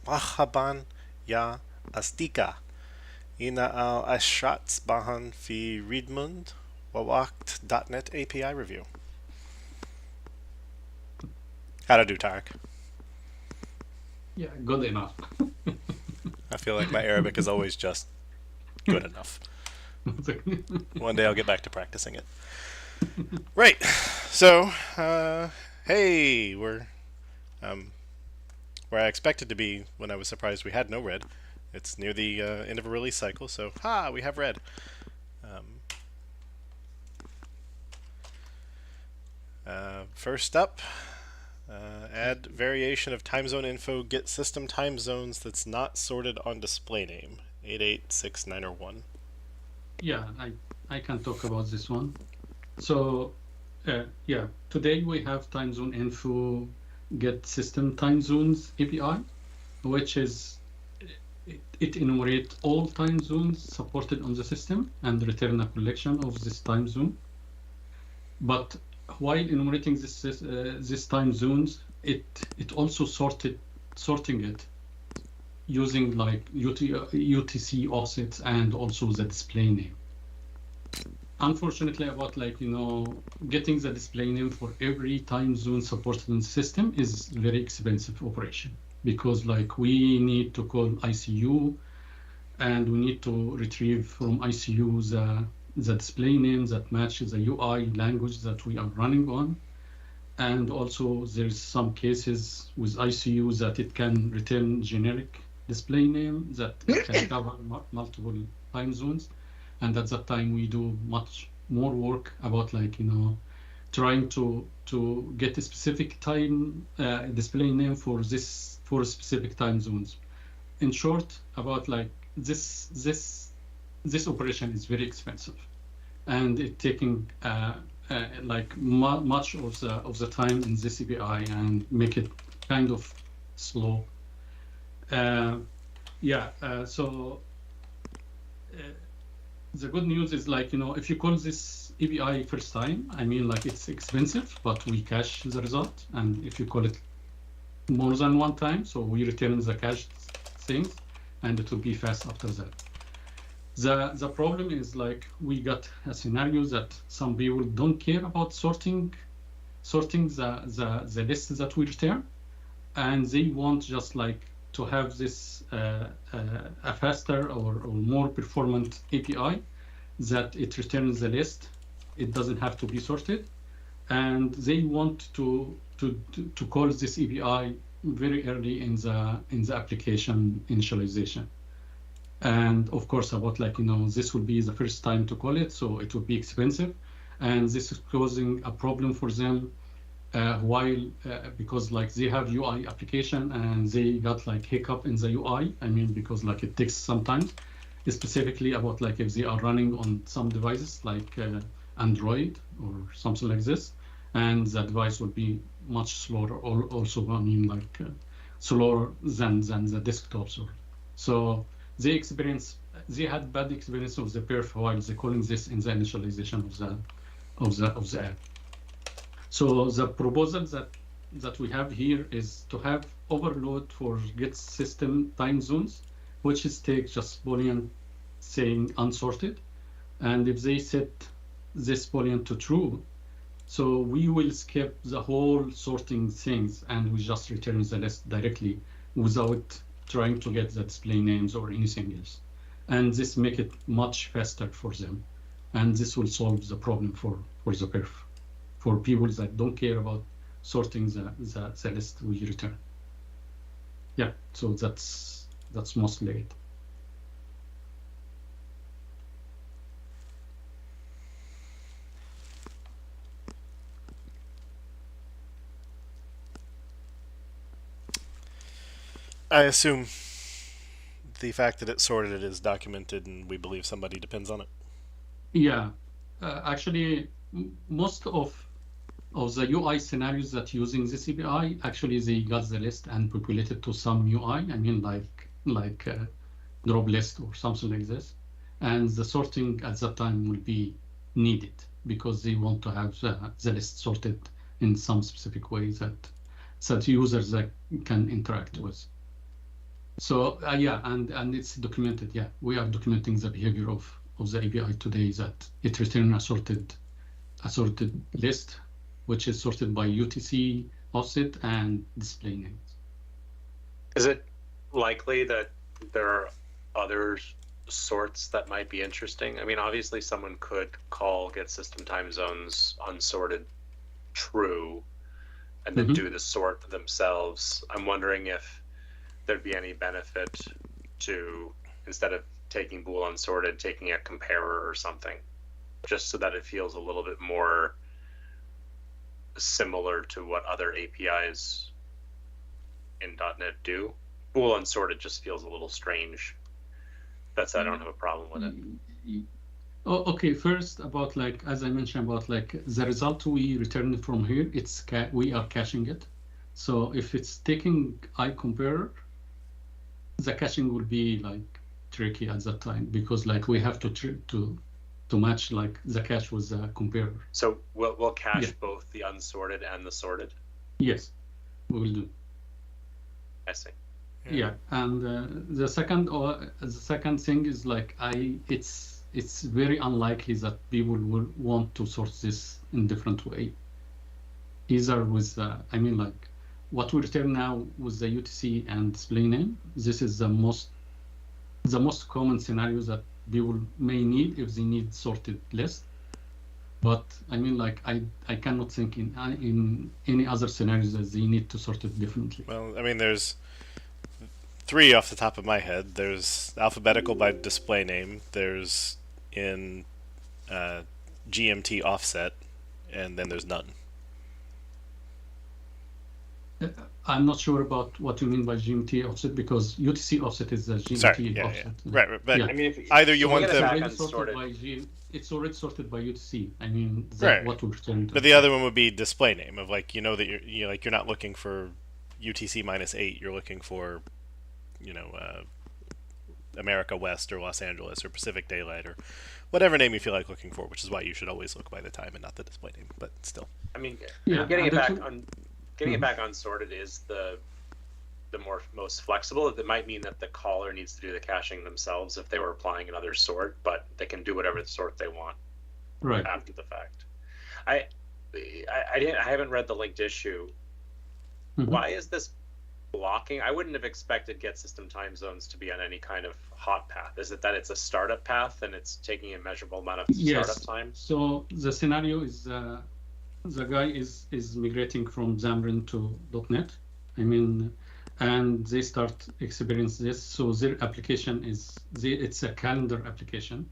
Mahaban ya astika. Ina al Ashrats Bahan fi Redmond Wawakt.net API review. How to do, Tarek? Yeah, good enough. I feel like my Arabic is always just good enough. One day I'll get back to practicing it. Right. So, hey, we're um, where I expected to be when I was surprised we had no red. It's near the end of a release cycle, so we have red. Um, First up, add variation of time zone info, get system time zones that's not sorted on display name. 886901. Yeah, I can talk about this one. So yeah, today we have time zone info get system time zones API, which is it enumerates all time zones supported on the system and return a collection of this time zone. But while enumerating this time zones, it also sorting it using like UTC offsets and also the display name. Unfortunately, about getting the display name for every time zone supported in the system is very expensive operation, because we need to call ICU and we need to retrieve from ICU the display name that matches the UI language that we are running on. And also there's some cases with ICU that it can return generic display name that can cover multiple time zones. And at that time we do much more work about trying to get a specific time display name for specific time zones. In short, about this operation is very expensive, and it taking much of the time in this API and make it kind of slow. So the good news is if you call this API first time, I mean it's expensive, but we cache the result. And if you call it more than one time, so we return the cached things, and it will be fast after that. The problem is we got a scenario that some people don't care about sorting the list that we return, and they want just to have this a faster or more performant API that it returns the list. It doesn't have to be sorted, and they want to call this API very early in the application initialization. And of course, about this will be the first time to call it, so it will be expensive, and this is causing a problem for them. Because they have UI application and they got hiccup in the UI. I mean, because it takes some time, specifically about if they are running on some devices like Android or something like this, and the device will be much slower. Also, I mean, slower than the desktops. So they had bad experience of the perf while they calling this in the initialization of the app. So the proposal that we have here is to have overload for get system time zones, which is take just Boolean saying unsorted. And if they set this Boolean to true, so we will skip the whole sorting things and we just return the list directly without trying to get the display names or anything else. And this make it much faster for them. And this will solve the problem for the perf, for people that don't care about sorting the list we return. Yeah, so that's mostly it. I assume the fact that it's sorted it is documented and we believe somebody depends on it. Yeah, actually, most of the UI scenarios that using this API, actually they got the list and populated to some UI. I mean, like drop list or something like this, and the sorting at that time will be needed because they want to have the list sorted in some specific way that users that can interact with. So yeah, and it's documented. Yeah, we are documenting the behavior of the API today, that it returns a sorted list, which is sorted by UTC, offset, and display names. Is it likely that there are other sorts that might be interesting? I mean, obviously someone could call get system time zones unsorted true and then do the sort themselves. I'm wondering if there'd be any benefit to, instead of taking bool unsorted, taking a comparer or something, just so that it feels a little bit more similar to what other APIs in .NET do. Bool unsorted just feels a little strange. That's, I don't have a problem with it. Oh, okay, first about like, as I mentioned about like the result we return from here, it's we are caching it. So if it's taking iComparer, the caching will be like tricky at that time, because like we have to match like the cache with the comparer. So we'll cache both the unsorted and the sorted? Yes, we will do. I see. Yeah, and the second thing is like it's very unlikely that people will want to sort this in different way. Either with I mean like what we return now with the UTC and display name. This is the most common scenario that people may need if they need sorted list. But I mean like I cannot think in any other scenarios that they need to sort it differently. Well, I mean there's 3 off the top of my head. There's alphabetical by display name. There's in GMT offset, and then there's none. I'm not sure about what you mean by GMT offset, because UTC offset is the GMT Sorry, offset. Yeah. Right, but I mean, either you want them. It's already sorted by UTC. I mean, right. What we're returning to. But the other one would be display name, of like that you're not looking for UTC -8. You're looking for America West or Los Angeles or Pacific Daylight or whatever name you feel like looking for, which is why you should always look by the time and not the display name. But still, I mean, getting it back unsorted is the most flexible. It might mean that the caller needs to do the caching themselves if they were applying another sort, but they can do whatever sort they want after the fact. I haven't read the linked issue. Why is this blocking? I wouldn't have expected get system time zones to be on any kind of hot path. Is it that it's a startup path and it's taking a measurable amount of startup time? So the scenario is the guy is migrating from Xamarin to .NET. I mean, and they start experience this. So their application it's a calendar application,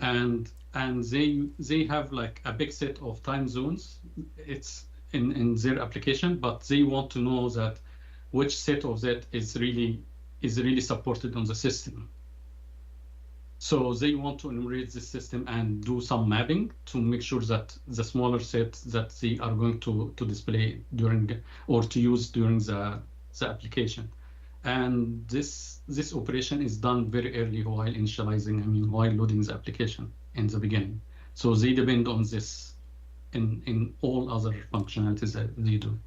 and they have like a big set of time zones. It's in their application, but they want to know that which set of that is really supported on the system. So they want to enumerate the system and do some mapping to make sure that the smaller set that they are going to display during or to use during the application. And this operation is done very early while initializing, while loading the application in the beginning. So they depend on this in all other functionalities that they do.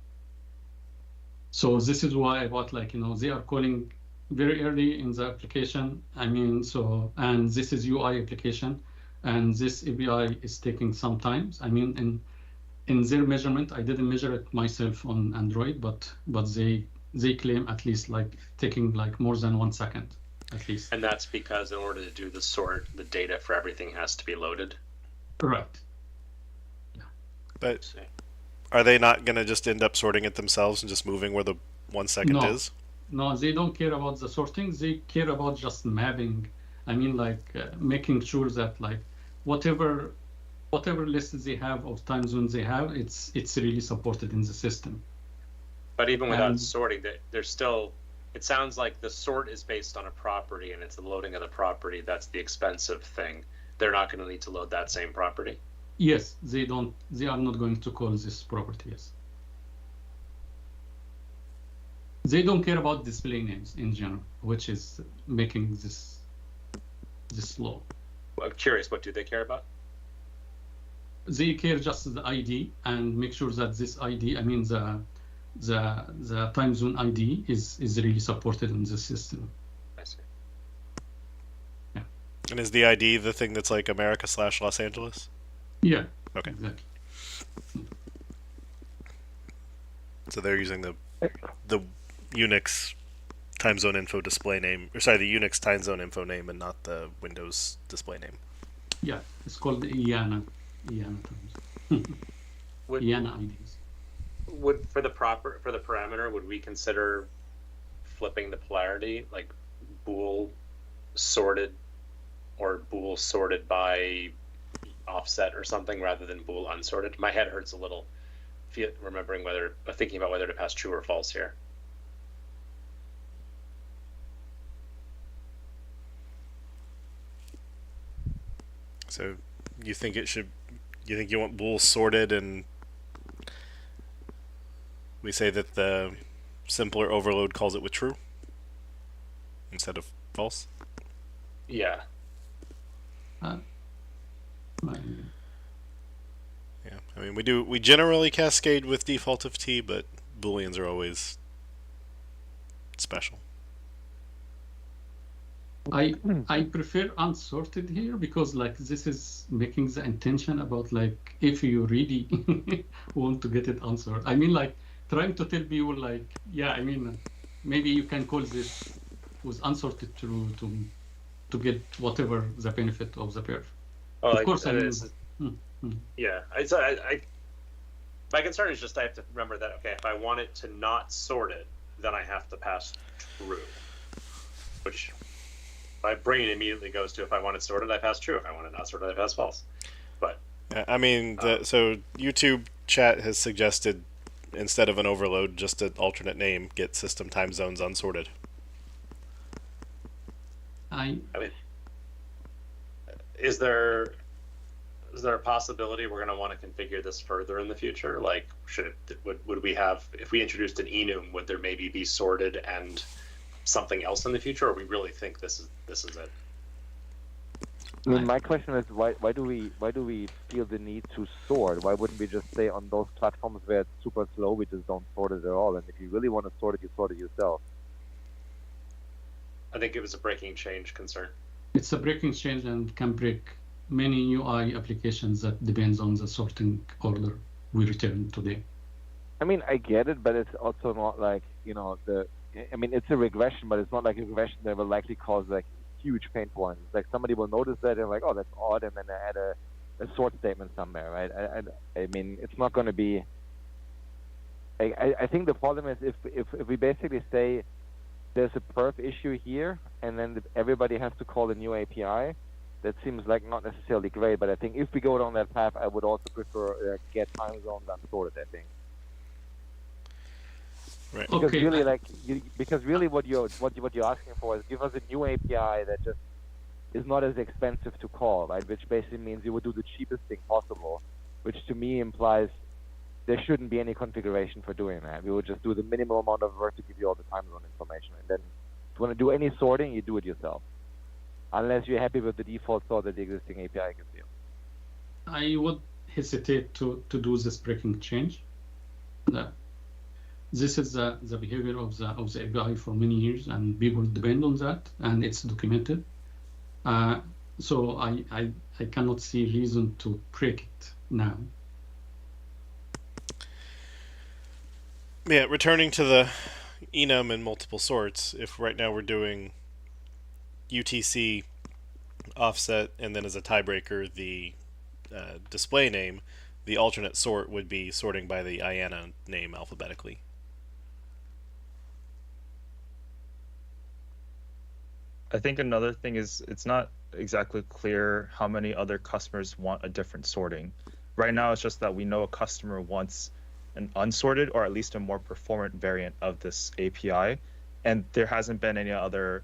So this is why they are calling very early in the application. And this is UI application, and this API is taking some time. In their measurement, I didn't measure it myself on Android, but they claim at least taking more than 1 second at least. And that's because in order to do the sort, the data for everything has to be loaded. Correct. Yeah. But are they not going to just end up sorting it themselves and just moving where the 1 second is? No, they don't care about the sorting. They care about just mapping. Making sure that whatever lists they have of time zones they have, it's really supported in the system. But even without sorting, there's still. It sounds like the sort is based on a property, and it's the loading of the property that's the expensive thing. They're not going to need to load that same property. Yes, they don't. They are not going to call this property. Yes. They don't care about display names in general, which is making this slow. I'm curious, what do they care about? They care just the ID and make sure that this ID, the time zone ID is really supported in the system. I see. Yeah. And is the ID the thing that's like America/Los Angeles? Yeah. Okay. Exactly. So they're using the Unix time zone info display name, or sorry, the Unix time zone info name, and not the Windows display name. Yeah, it's called IANA terms. IANA IDs. Would for the parameter, would we consider flipping the polarity, like bool sorted or bool sorted by offset or something rather than bool unsorted? My head hurts a little thinking about whether to pass true or false here. So you think you want bool sorted, and we say that the simpler overload calls it with true instead of false? Yeah. Yeah, I mean we generally cascade with default of T, but Booleans are always special. I prefer unsorted here because like this is making the intention about like if you really want to get it answered. I mean like trying to tell people like, yeah, I mean maybe you can call this with unsorted true to get whatever the benefit of the perf. Of course, I mean, yeah. My concern is just I have to remember that, okay, if I want it to not sort it, then I have to pass true, which my brain immediately goes to if I want it sorted, I pass true. If I want it not sorted, I pass false. But I mean, so YouTube chat has suggested instead of an overload, just an alternate name, get system time zones unsorted. I mean, is there a possibility we're going to want to configure this further in the future? Like, would we have, if we introduced an enum, would there maybe be sorted and something else in the future, or we really think this is it? I mean, my question is why do we feel the need to sort? Why wouldn't we just say on those platforms where it's super slow, we just don't sort it at all? And if you really want to sort it, you sort it yourself. I think it was a breaking change concern. It's a breaking change and can break many UI applications that depends on the sorting order we return today. I mean, I get it, but it's also not like, I mean, it's a regression, but it's not like a regression that will likely cause like huge pain points. Like somebody will notice that and like, oh, that's odd, and then they add a sort statement somewhere, right? I mean, it's not going to be. I think the problem is if we basically say there's a perf issue here, and then everybody has to call a new API. That seems like not necessarily great, but I think if we go down that path, I would also prefer get time zones unsorted. I think. Right. Because Okay. really, what you're asking for is give us a new API that just is not as expensive to call, right? Which basically means you would do the cheapest thing possible, which to me implies there shouldn't be any configuration for doing that. We would just do the minimal amount of work to give you all the time zone information, and then if you want to do any sorting, you do it yourself, unless you're happy with the default sort that the existing API gives you. I would hesitate to do this breaking change. This is the behavior of the API for many years, and people depend on that, and it's documented. So I cannot see reason to break it now. Yeah, returning to the enum and multiple sorts, if right now we're doing UTC offset and then as a tiebreaker the display name, the alternate sort would be sorting by the IANA name alphabetically. I think another thing is it's not exactly clear how many other customers want a different sorting. Right now, it's just that we know a customer wants an unsorted or at least a more performant variant of this API, and there hasn't been any other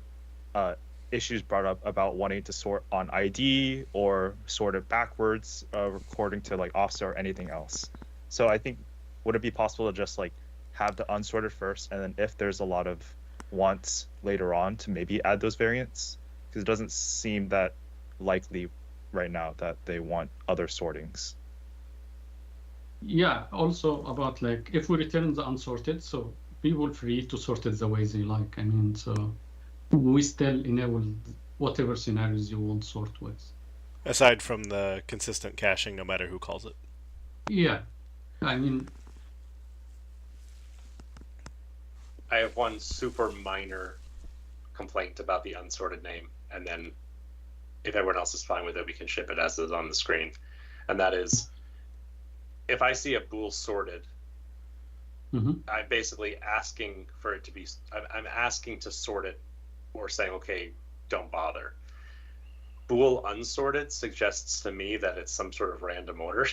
issues brought up about wanting to sort on ID or sort it backwards according to like offset or anything else. So I think would it be possible to just like have the unsorted first, and then if there's a lot of wants later on to maybe add those variants, because it doesn't seem that likely right now that they want other sortings. Yeah, also about like if we return the unsorted, so people free to sort it the way they like. I mean, so we still enable whatever scenarios you want sort with. Aside from the consistent caching, no matter who calls it. Yeah, I mean, I have one super minor complaint about the unsorted name, and then if everyone else is fine with it, we can ship it as is on the screen. And that is, if I see a bool sorted, I'm basically asking for it to be, I'm asking to sort it or saying, okay, don't bother. Bool unsorted suggests to me that it's some sort of random order,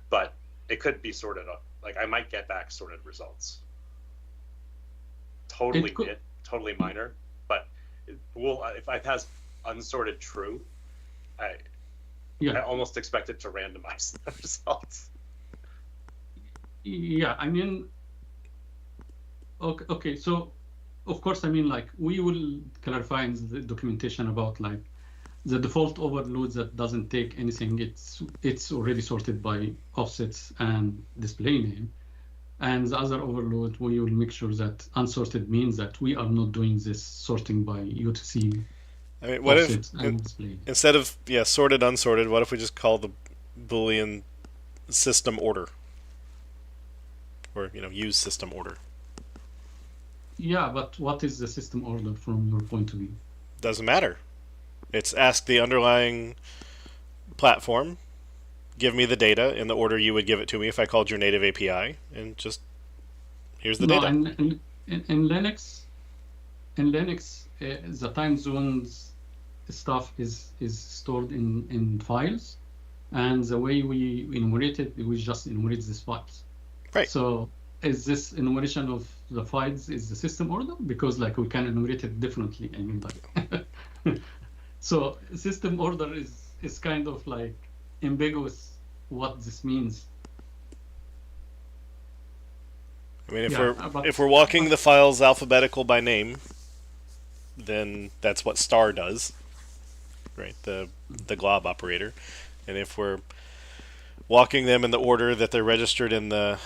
but it could be sorted up. Like I might get back sorted results. Totally minor, but bool, if I pass unsorted true, I almost expect it to randomize the results. Yeah, I mean, okay, so of course, I mean, like we will clarify in the documentation about like the default overload that doesn't take anything. It's already sorted by offsets and display name. And the other overload, we will make sure that unsorted means that we are not doing this sorting by UTC. I mean, what if instead of sorted unsorted, what if we just call the Boolean system order, or use system order? Yeah, but what is the system order from your point of view? Doesn't matter. It's ask the underlying platform, give me the data in the order you would give it to me if I called your native API, and just here's the data. In Linux, the time zones stuff is stored in files, and the way we enumerate it, we just enumerate these files. Right. So is this enumeration of the files is the system order? Because like we can enumerate it differently. I mean, like so system order is kind of like ambiguous what this means. I mean, if we're walking the files alphabetical by name, then that's what star does, right? The glob operator. And if we're walking them in the order that they're registered in the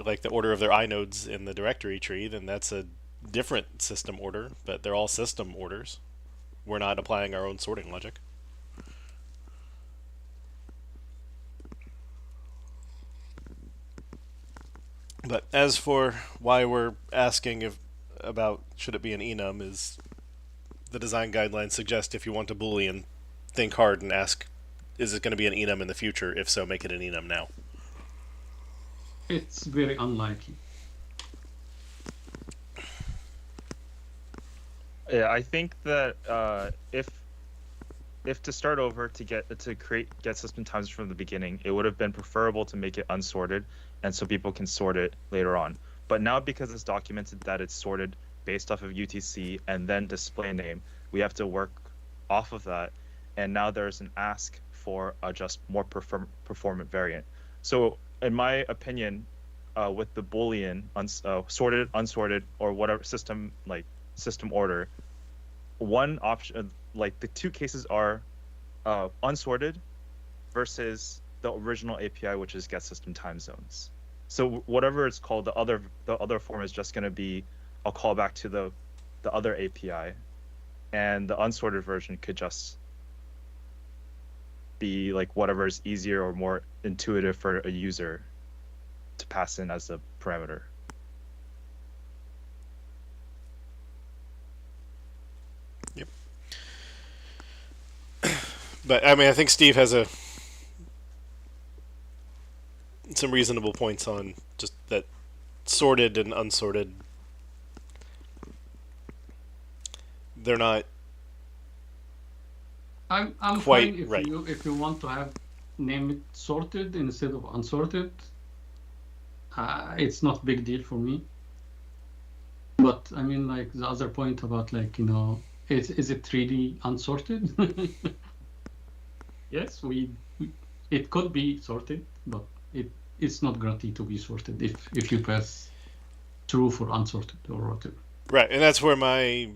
like the order of their inodes in the directory tree, then that's a different system order, but they're all system orders. We're not applying our own sorting logic. But as for why we're asking about should it be an enum, is the design guidelines suggest if you want a Boolean, think hard and ask, is it going to be an enum in the future? If so, make it an enum now. It's very unlikely. Yeah, I think that if to start over to create get system times from the beginning, it would have been preferable to make it unsorted, and so people can sort it later on. But now because it's documented that it's sorted based off of UTC and then display name, we have to work off of that, and now there's an ask for a just more performant variant. So in my opinion, with the Boolean sorted, unsorted, or whatever system order, one option, like the two cases are unsorted versus the original API, which is get system time zones. So whatever it's called, the other form is just going to be a callback to the other API, and the unsorted version could just be like whatever is easier or more intuitive for a user to pass in as a parameter. Yep. But I mean, I think Steve has some reasonable points on just that sorted and unsorted. They're not. I'm quite fine right. If you want to have name it sorted instead of unsorted. It's not a big deal for me. But I mean, like the other point about like, is it really unsorted? Yes, it could be sorted, but it's not guaranteed to be sorted if you pass true for unsorted or whatever. Right, and that's where my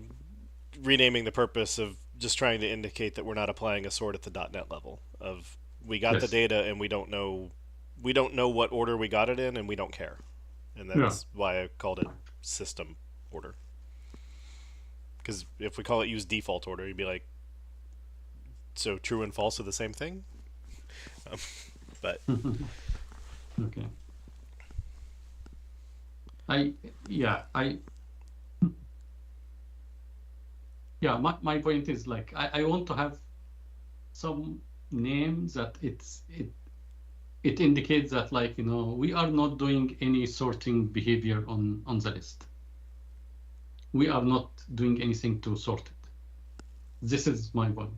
renaming the purpose of just trying to indicate that we're not applying a sort at the .NET level of we got the data and we don't know we don't know what order we got it in, and we don't care, and that's why I called it system order. Because if we call it use default order, you'd be like, so true and false are the same thing. But okay. My point is like I want to have some names that it indicates that, like, we are not doing any sorting behavior on the list. We are not doing anything to sort it. This is my point.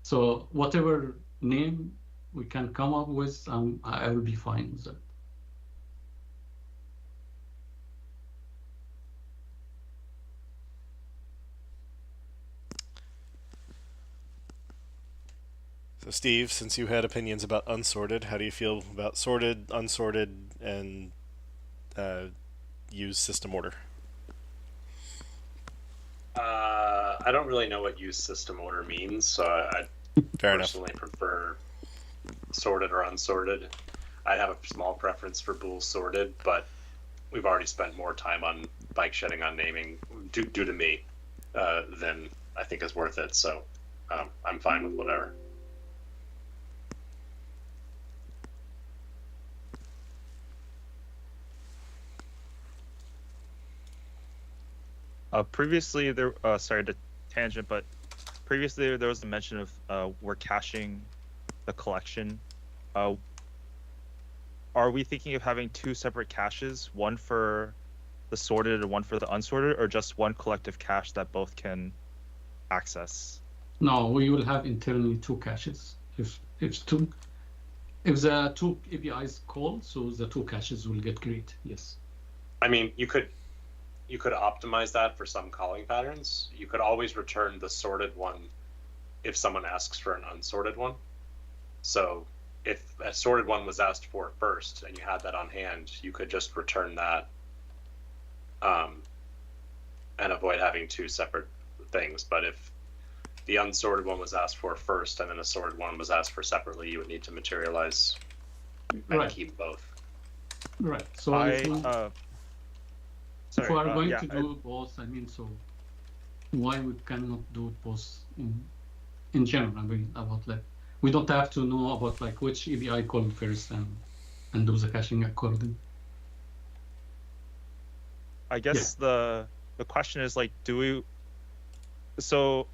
So whatever name we can come up with, I will be fine with that. So Steve, since you had opinions about unsorted, how do you feel about sorted, unsorted, and use system order? I don't really know what use system order means, so I personally prefer sorted or unsorted. I'd have a small preference for bool sorted, but we've already spent more time on bike shedding on naming due to me than I think is worth it. So I'm fine with whatever. Previously, sorry to tangent, but previously there was a mention of we're caching the collection. Are we thinking of having two separate caches, one for the sorted and one for the unsorted, or just one collective cache that both can access? No, we will have internally two caches. If the two APIs call, so the two caches will get created. Yes. I mean, you could optimize that for some calling patterns. You could always return the sorted one if someone asks for an unsorted one. So if a sorted one was asked for first and you had that on hand, you could just return that and avoid having two separate things. But if the unsorted one was asked for first and then a sorted one was asked for separately, you would need to materialize and keep both. Right. So if we are going to do both, I mean, so why we cannot do it both in general? I mean, about like, we don't have to know about like which API call first and do the caching accordingly. I guess the question is like, so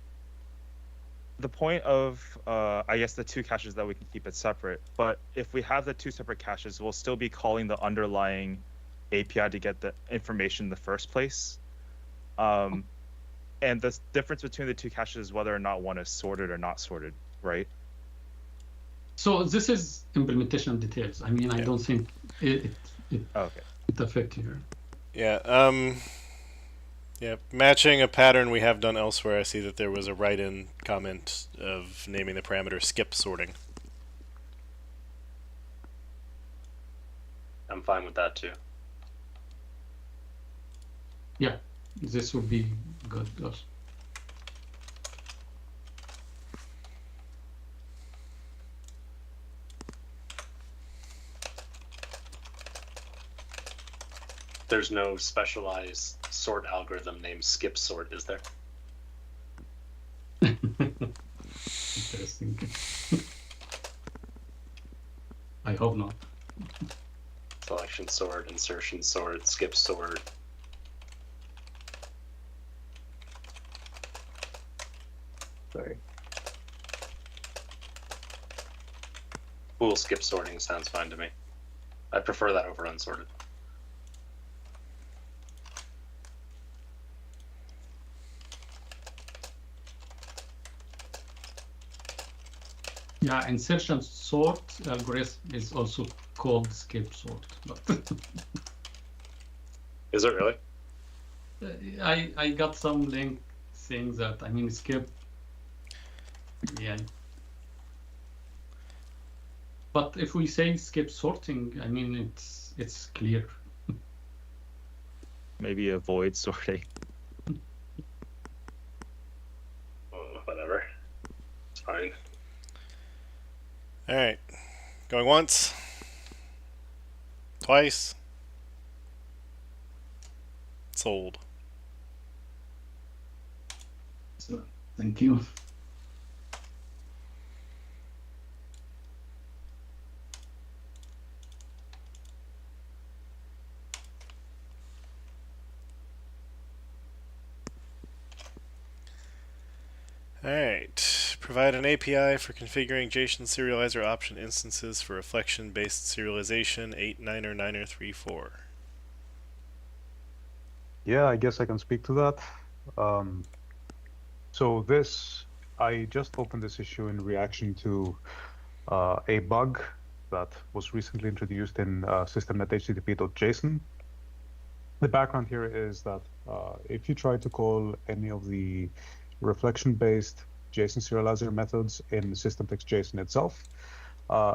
the point of I guess the two caches that we can keep it separate, but if we have the two separate caches, we'll still be calling the underlying API to get the information in the first place. And the difference between the two caches is whether or not one is sorted or not sorted, right? So this is implementation details. I mean, I don't think it affects here. Yeah. Matching a pattern we have done elsewhere, I see that there was a write-in comment of naming the parameter skip sorting. I'm fine with that too. Yeah, this would be good. Yes. There's no specialized sort algorithm named skip sort, is there? Interesting. I hope not. Selection sort, insertion sort, skip sort. Sorry. Bool skip sorting sounds fine to me. I prefer that over unsorted. Yeah, insertion sort algorithm is also called skip sort. But is it really? I got some link saying that. I mean, skip. Yeah. But if we say skip sorting, I mean it's clear. Maybe avoid sorting. Whatever. It's fine. All right. Going once. twice. Sold. So, thank you. Alright. Provide an API for configuring JSON serializer option instances for reflection-based serialization 8.9er.9er.3.4. Yeah, I guess I can speak to that. So I just opened this issue in reaction to a bug that was recently introduced in system.http.json. The background here is that if you try to call any of the reflection-based JSON serializer methods in system.json itself,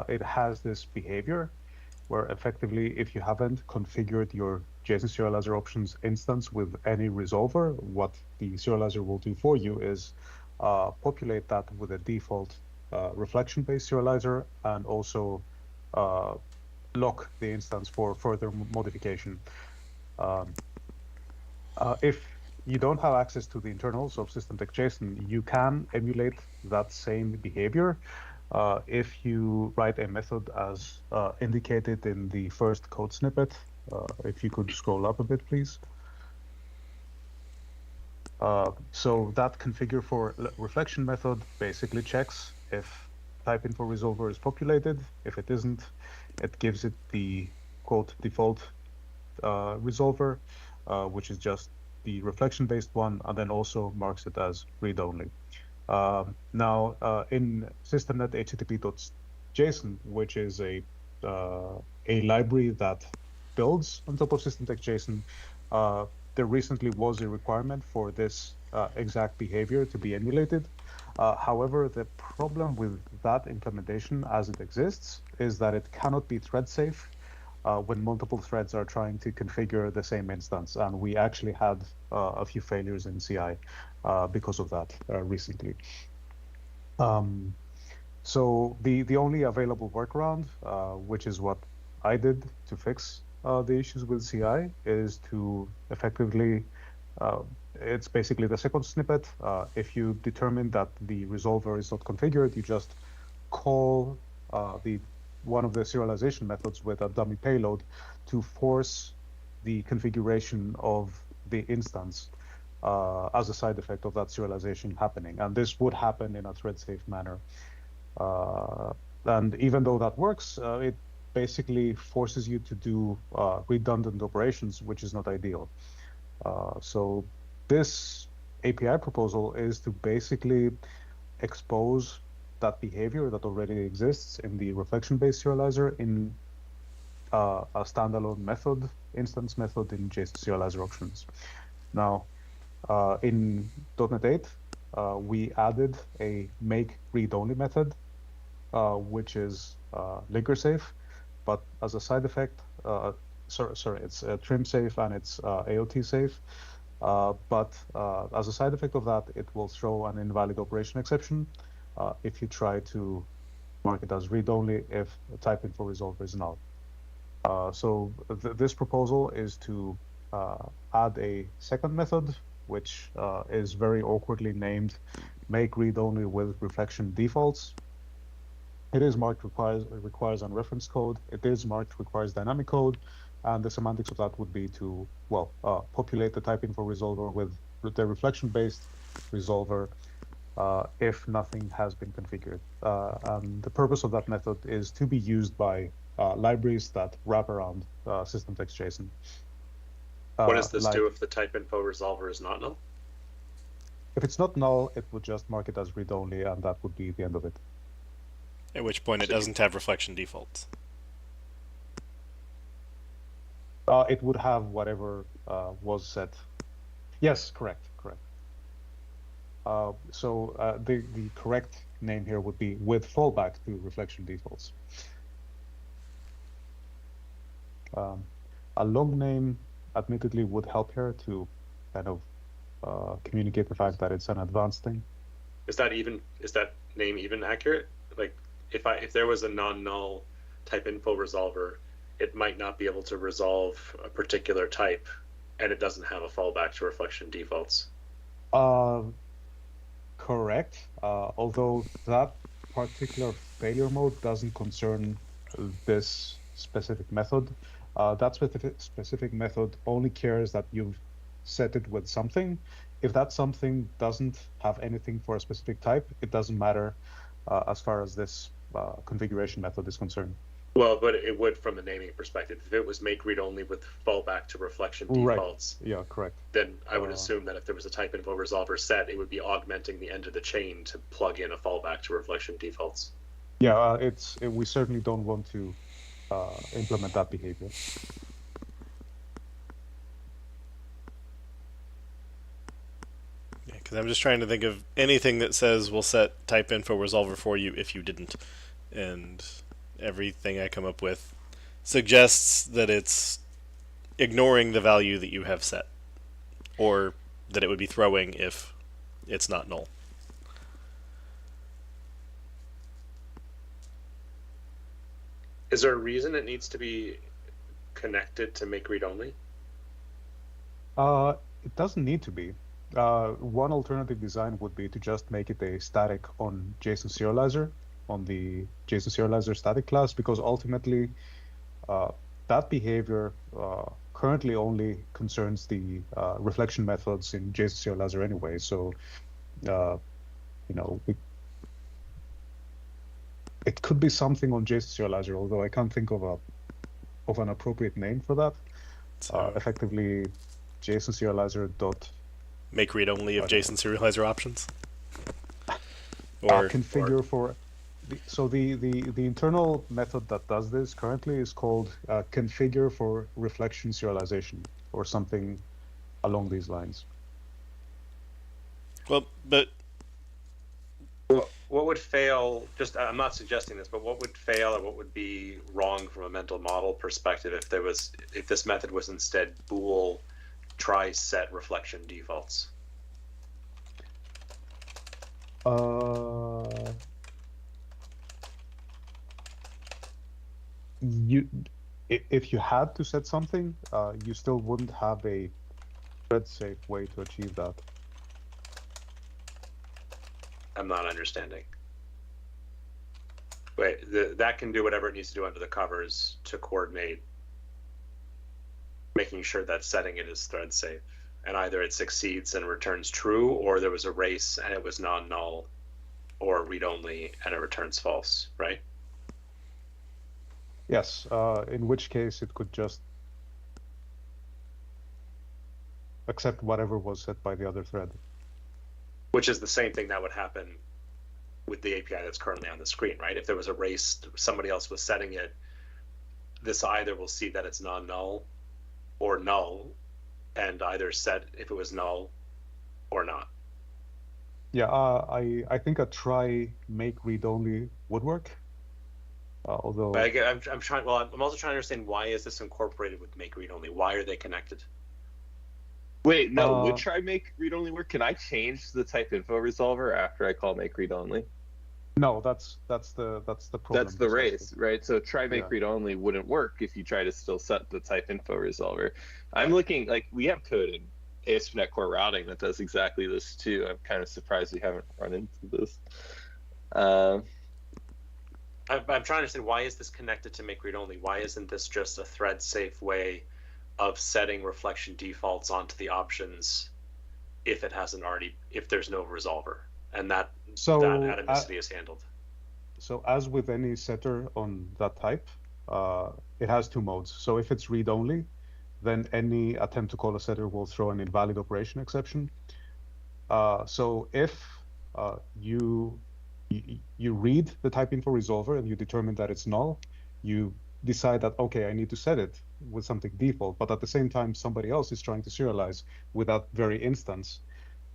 it has this behavior where effectively, if you haven't configured your JSON serializer options instance with any resolver, what the serializer will do for you is populate that with a default reflection-based serializer and also lock the instance for further modification. If you don't have access to the internals of system.json, you can emulate that same behavior if you write a method as indicated in the first code snippet. If you could scroll up a bit, please. So that configure for reflection method basically checks if type info resolver is populated. If it isn't, it gives it the quote default resolver, which is just the reflection-based one, and then also marks it as read-only. Now, in system.http.json, which is a library that builds on top of system.json, there recently was a requirement for this exact behavior to be emulated. However, the problem with that implementation as it exists is that it cannot be thread safe when multiple threads are trying to configure the same instance. And we actually had a few failures in CI because of that recently. So the only available workaround, which is what I did to fix the issues with CI, is to effectively, it's basically the second snippet. If you determine that the resolver is not configured, you just call one of the serialization methods with a dummy payload to force the configuration of the instance as a side effect of that serialization happening. And this would happen in a thread-safe manner. And even though that works, it basically forces you to do redundant operations, which is not ideal. So this API proposal is to basically expose that behavior that already exists in the reflection-based serializer in a standalone method, instance method in JSON serializer options. Now, in .NET 8, we added a make read-only method, which is linker safe, but as a side effect, it's trim safe and it's AOT safe. But as a side effect of that, it will throw an invalid operation exception if you try to mark it as read-only if the type info resolver is null. So this proposal is to add a second method, which is very awkwardly named make read-only with reflection defaults. It is marked requires unreferenced code. It is marked requires dynamic code. And the semantics of that would be to, populate the type info resolver with the reflection-based resolver if nothing has been configured. And the purpose of that method is to be used by libraries that wrap around system.json. What does this do if the type info resolver is not null? If it's not null, it would just mark it as read-only, and that would be the end of it. At which point it doesn't have reflection defaults. It would have whatever was set. Yes, correct. So the correct name here would be with fallback to reflection defaults. A long name, admittedly, would help here to kind of communicate the fact that it's an advanced thing. Is that name even accurate? Like, if there was a non-null type info resolver, it might not be able to resolve a particular type, and it doesn't have a fallback to reflection defaults. Correct. Although that particular failure mode doesn't concern this specific method. That specific method only cares that you've set it with something. If that something doesn't have anything for a specific type, it doesn't matter as far as this configuration method is concerned. Well, but it would from a naming perspective. If it was make read only with fallback to reflection defaults, right. Yeah, correct. Then I would assume that if there was a type info resolver set, it would be augmenting the end of the chain to plug in a fallback to reflection defaults. Yeah, we certainly don't want to implement that behavior. Yeah, because I'm just trying to think of anything that says we'll set type info resolver for you if you didn't, and everything I come up with suggests that it's ignoring the value that you have set, or that it would be throwing if it's not null. Is there a reason it needs to be connected to make read only? It doesn't need to be. One alternative design would be to just make it a static on JSON serializer, on the JSON serializer static class, because ultimately that behavior currently only concerns the reflection methods in JSON serializer anyway. So, it could be something on JSON serializer, although I can't think of an appropriate name for that. So, effectively, JSON serializer dot make read only of JSON serializer options, or configure for. So the internal method that does this currently is called configure for reflection serialization, or something along these lines. Well, but what would fail? Just I'm not suggesting this, but what would fail or what would be wrong from a mental model perspective if this method was instead bool try set reflection defaults? If you had to set something, you still wouldn't have a thread safe way to achieve that. I'm not understanding. Wait, that can do whatever it needs to do under the covers to coordinate making sure that setting it is thread safe, and either it succeeds and returns true, or there was a race and it was non-null, or read only and it returns false, right? Yes, in which case it could just accept whatever was set by the other thread. Which is the same thing that would happen with the API that's currently on the screen, right? If there was a race, somebody else was setting it, this either will see that it's non-null or null, and either set if it was null or not. Yeah, I think a try make read only would work. Although I'm trying. Well, I'm also trying to understand why is this incorporated with make read only? Why are they connected? Wait, no. Would try make read only work? Can I change the type info resolver after I call make read only? No, that's the problem. That's the race, right? So try make read only wouldn't work if you try to still set the type info resolver. I'm looking like we have code in ASP.NET Core routing that does exactly this too. I'm kind of surprised we haven't run into this. I'm trying to understand why is this connected to make read only? Why isn't this just a thread safe way of setting reflection defaults onto the options if there's no resolver, and that atomicity is handled? So as with any setter on that type, it has two modes. So if it's read only, then any attempt to call a setter will throw an invalid operation exception. So if you read the type info resolver and you determine that it's null, you decide that, okay, I need to set it with something default, but at the same time, somebody else is trying to serialize with that very instance.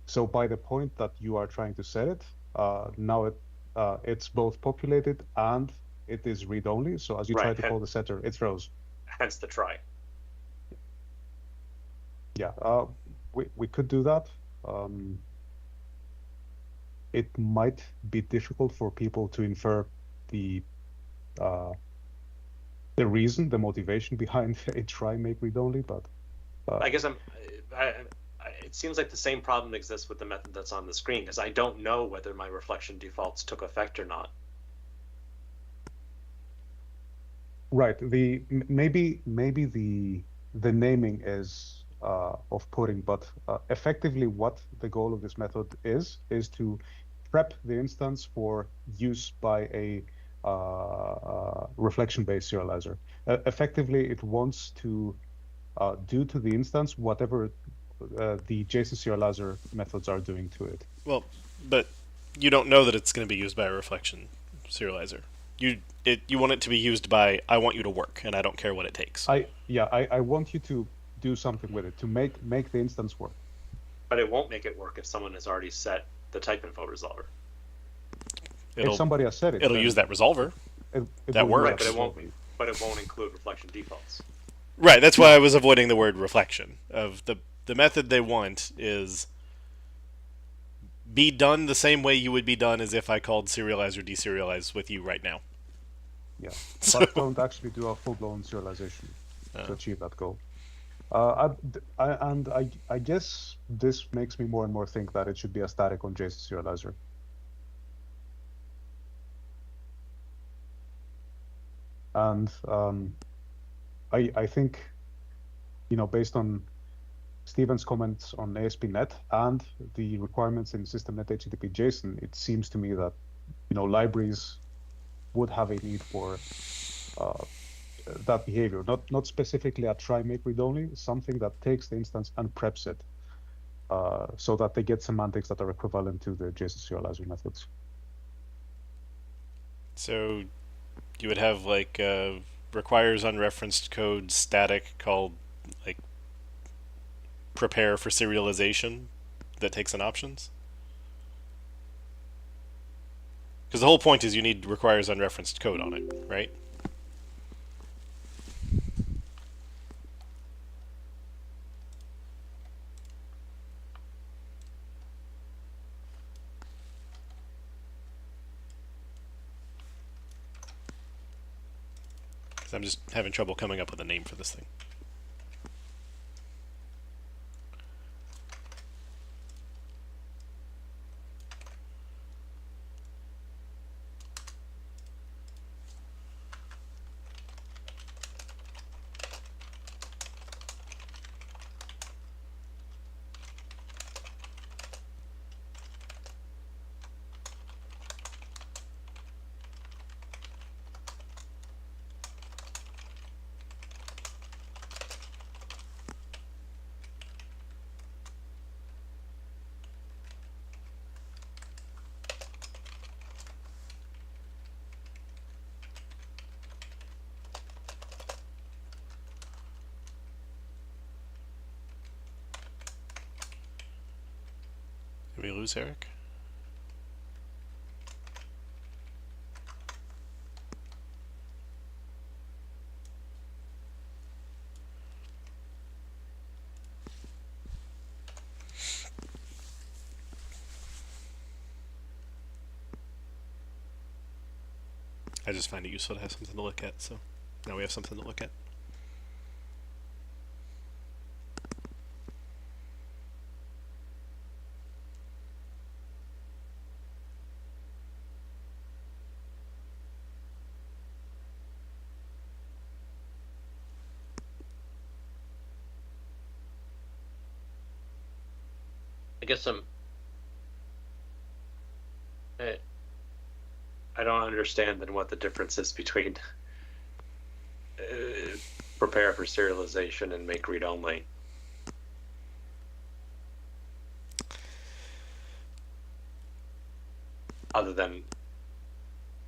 So by the point that you are trying to set it, now it's both populated and it is read-only. So as you try to call the setter, it throws. Hence the try. Yeah, we could do that. It might be difficult for people to infer the the reason, the motivation behind a try, make, read only, but I guess it seems like the same problem exists with the method that's on the screen, because I don't know whether my reflection defaults took effect or not. right. Maybe the naming is off-putting, but effectively what the goal of this method is to prep the instance for use by a reflection-based serializer. Effectively, it wants to do to the instance whatever the JSON serializer methods are doing to it. Well, but you don't know that it's going to be used by a reflection serializer. You want it to be used by, I want you to work, and I don't care what it takes. I want you to do something with it, to make the instance work. But it won't make it work if someone has already set the type info resolver. If somebody has said it, it'll use that resolver. That works. Right, but it won't include reflection defaults. Right, that's why I was avoiding the word reflection. Of the method they want is be done the same way you would be done as if I called serializer deserialize with you right now. Yeah, but don't actually do a full-blown serialization to achieve that goal. I guess this makes me more and more think that it should be a static on JSON serializer. And I think, based on Steven's comments on ASP.NET and the requirements in SystemNet HTTP JSON, it seems to me that, libraries would have a need for that behavior, not specifically a try, make, read only, something that takes the instance and preps it so that they get semantics that are equivalent to the JSON serializer methods. So you would have like requires unreferenced code static called like prepare for serialization that takes an options? Because the whole point is you need requires unreferenced code on it, right? Because I'm just having trouble coming up with a name for this thing. Did we lose Eric? I just find it useful to have something to look at, so now we have something to look at. I guess I don't understand then what the difference is between prepare for serialization and make read only. Other than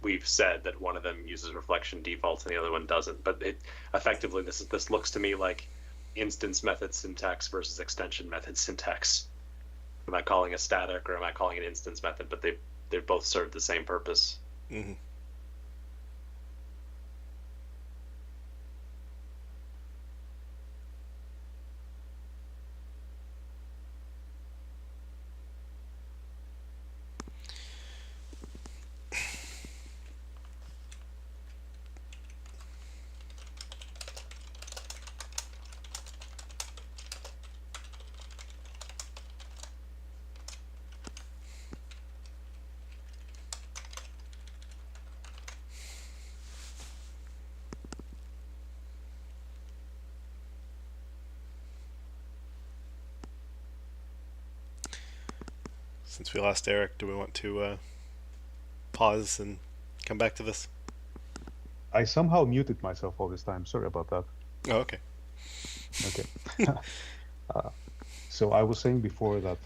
we've said that one of them uses reflection defaults and the other one doesn't, but it effectively this looks to me like instance method syntax versus extension method syntax. Am I calling a static or am I calling an instance method? But they both serve the same purpose. Mm-hmm. Since we lost Eric, do we want to pause and come back to this? I somehow muted myself all this time. Sorry about that. Oh, okay. Okay. So I was saying before that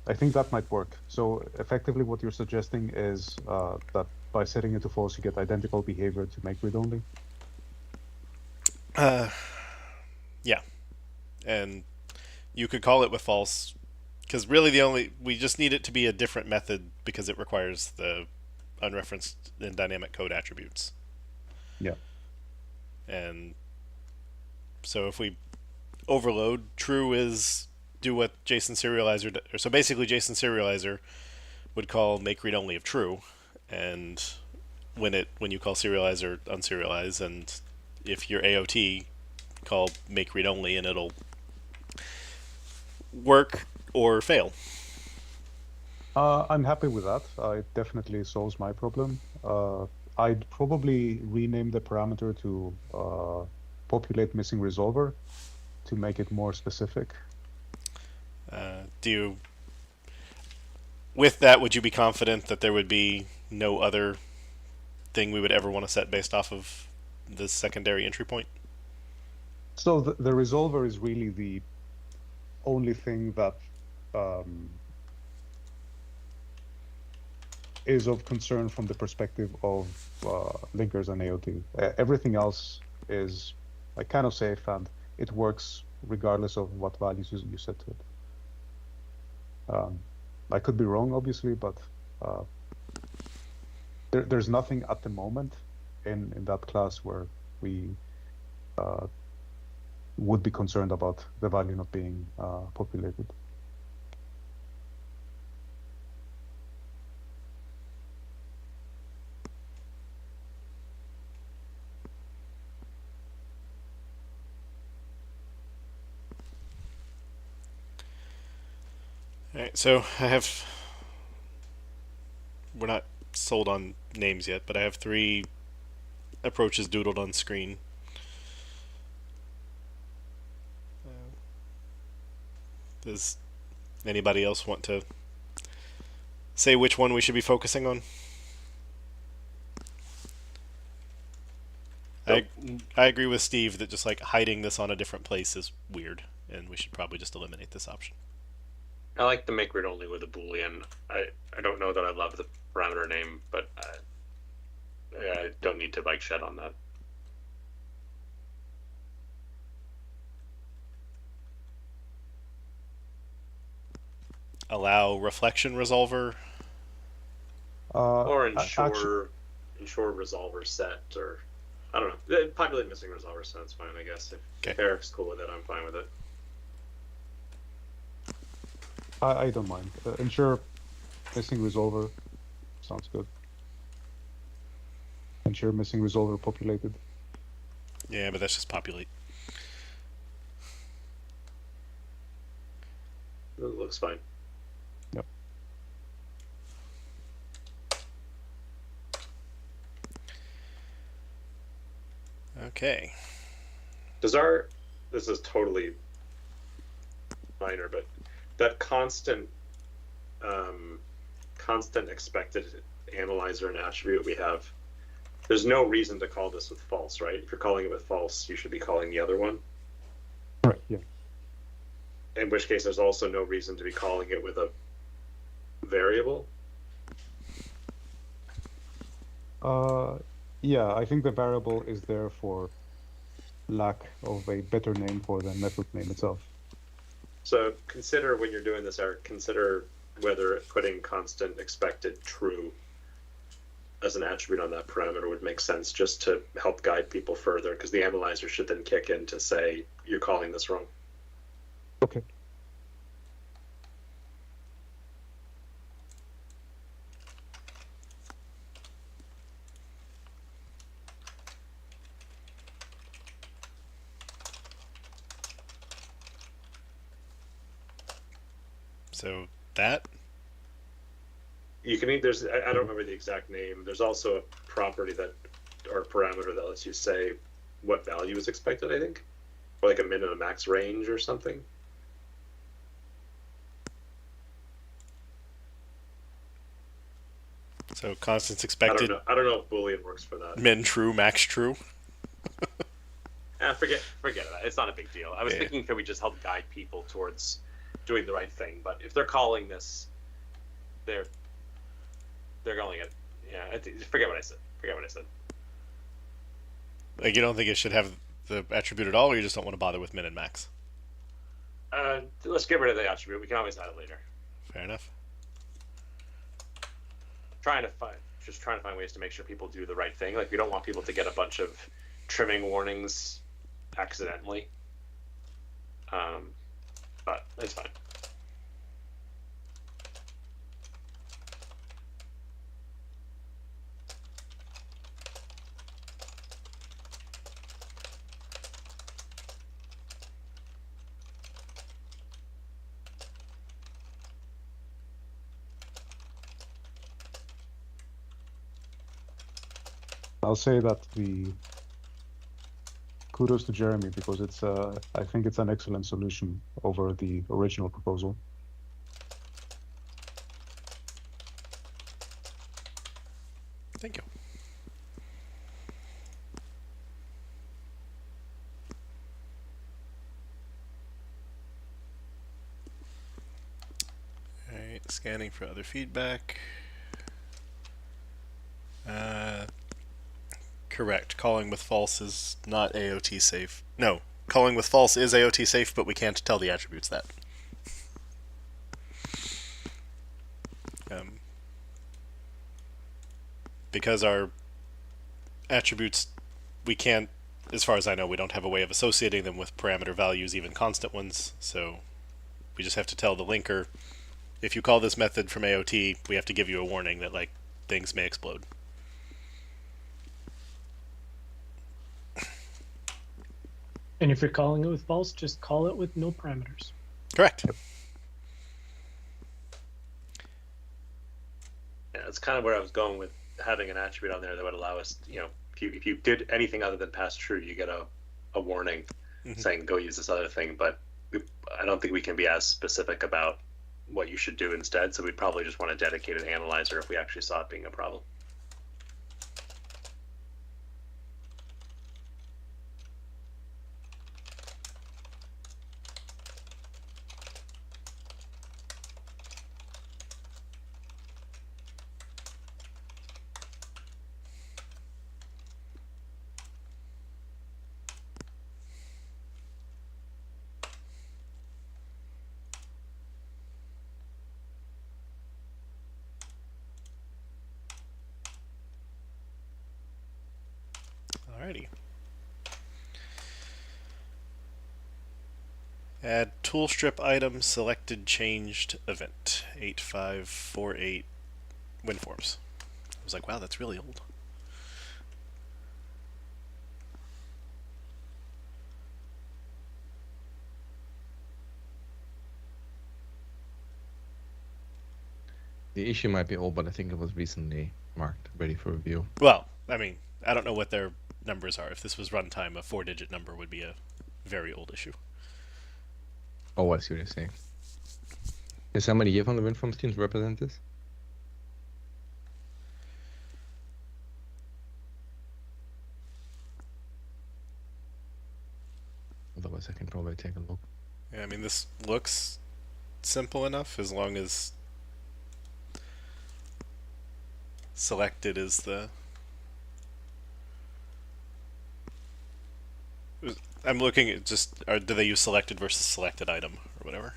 I think that might work. So effectively what you're suggesting is that by setting it to false, you get identical behavior to make read only? Yeah. And you could call it with false, because really we just need it to be a different method because it requires the unreferenced and dynamic code attributes. Yeah. And so if we overload, true is do what JSON serializer so basically JSON serializer would call make read only of true, and when you call serializer unserialize, and if you're AOT, call make read only, and it'll work or fail. I'm happy with that. It definitely solves my problem. I'd probably rename the parameter to populate missing resolver to make it more specific. With that, would you be confident that there would be no other thing we would ever want to set based off of the secondary entry point? So the resolver is really the only thing that is of concern from the perspective of linkers and AOT. Everything else is like kind of safe, and it works regardless of what values you set to it. I could be wrong, obviously, but there's nothing at the moment in that class where we would be concerned about the value not being populated. All right, so we're not sold on names yet, but I have 3 approaches doodled on screen. Does anybody else want to say which one we should be focusing on? I agree with Steve that just like hiding this on a different place is weird, and we should probably just eliminate this option. I like the make read only with a boolean. I don't know that I love the parameter name, but I don't need to bike shed on that. Allow reflection resolver. Or ensure resolver set, or I don't know. Populate missing resolver sounds fine, I guess. If Eric's cool with it, I'm fine with it. I don't mind. Ensure missing resolver sounds good. Ensure missing resolver populated. Yeah, but that's just populate. It looks fine. Yep. Okay. This is totally minor, but that constant expected analyzer and attribute we have, there's no reason to call this with false, right? If you're calling it with false, you should be calling the other one. Right, yeah. In which case, there's also no reason to be calling it with a variable. Yeah, I think the variable is there for lack of a better name for the method name itself. So consider when you're doing this, Eric, consider whether putting constant expected true as an attribute on that parameter would make sense, just to help guide people further, because the analyzer should then kick in to say you're calling this wrong. Okay. So that you can there's I don't remember the exact name. There's also a property that or parameter that lets you say what value is expected, I think, or like a min and a max range or something. So constants I expected. don't know if Boolean works for that. Min true, max true. Forget it. It's not a big deal. I was thinking, could we just help guide people towards doing the right thing? But if they're calling this, they're calling it. Yeah, forget what I said. Like, you don't think it should have the attribute at all, or you just don't want to bother with min and max? Let's get rid of the attribute. We can always add it later. Fair enough. Trying to find ways to make sure people do the right thing. Like, we don't want people to get a bunch of trimming warnings accidentally. But it's fine. I'll say that the kudos to Jeremy, because it's I think it's an excellent solution over the original proposal. Thank you. All right, scanning for other feedback. Correct. Calling with false is not AOT safe. No, calling with false is AOT safe, but we can't tell the attributes that. Because our attributes, we can't, as far as I know, we don't have a way of associating them with parameter values, even constant ones, so we just have to tell the linker, if you call this method from AOT, we have to give you a warning that, like, things may explode. And if you're calling it with false, just call it with no parameters. Correct. Yeah, that's kind of where I was going with having an attribute on there that would allow us, if you did anything other than pass true, you get a warning saying go use this other thing. But I don't think we can be as specific about what you should do instead. So we'd probably just want a dedicated analyzer if we actually saw it being a problem. Alrighty. Add tool strip item selected changed event 8548 WinForms. I was like, wow, that's really old. The issue might be old, but I think it was recently marked ready for review. Well, I mean, I don't know what their numbers are. If this was runtime, a 4-digit number would be a very old issue. Oh, I see what you're saying. Is somebody here from the WinForms team to represent this? Otherwise, I can probably take a look. Yeah, I mean, this looks simple enough as long as selected is the... I'm looking at just, do they use selected versus selected item or whatever?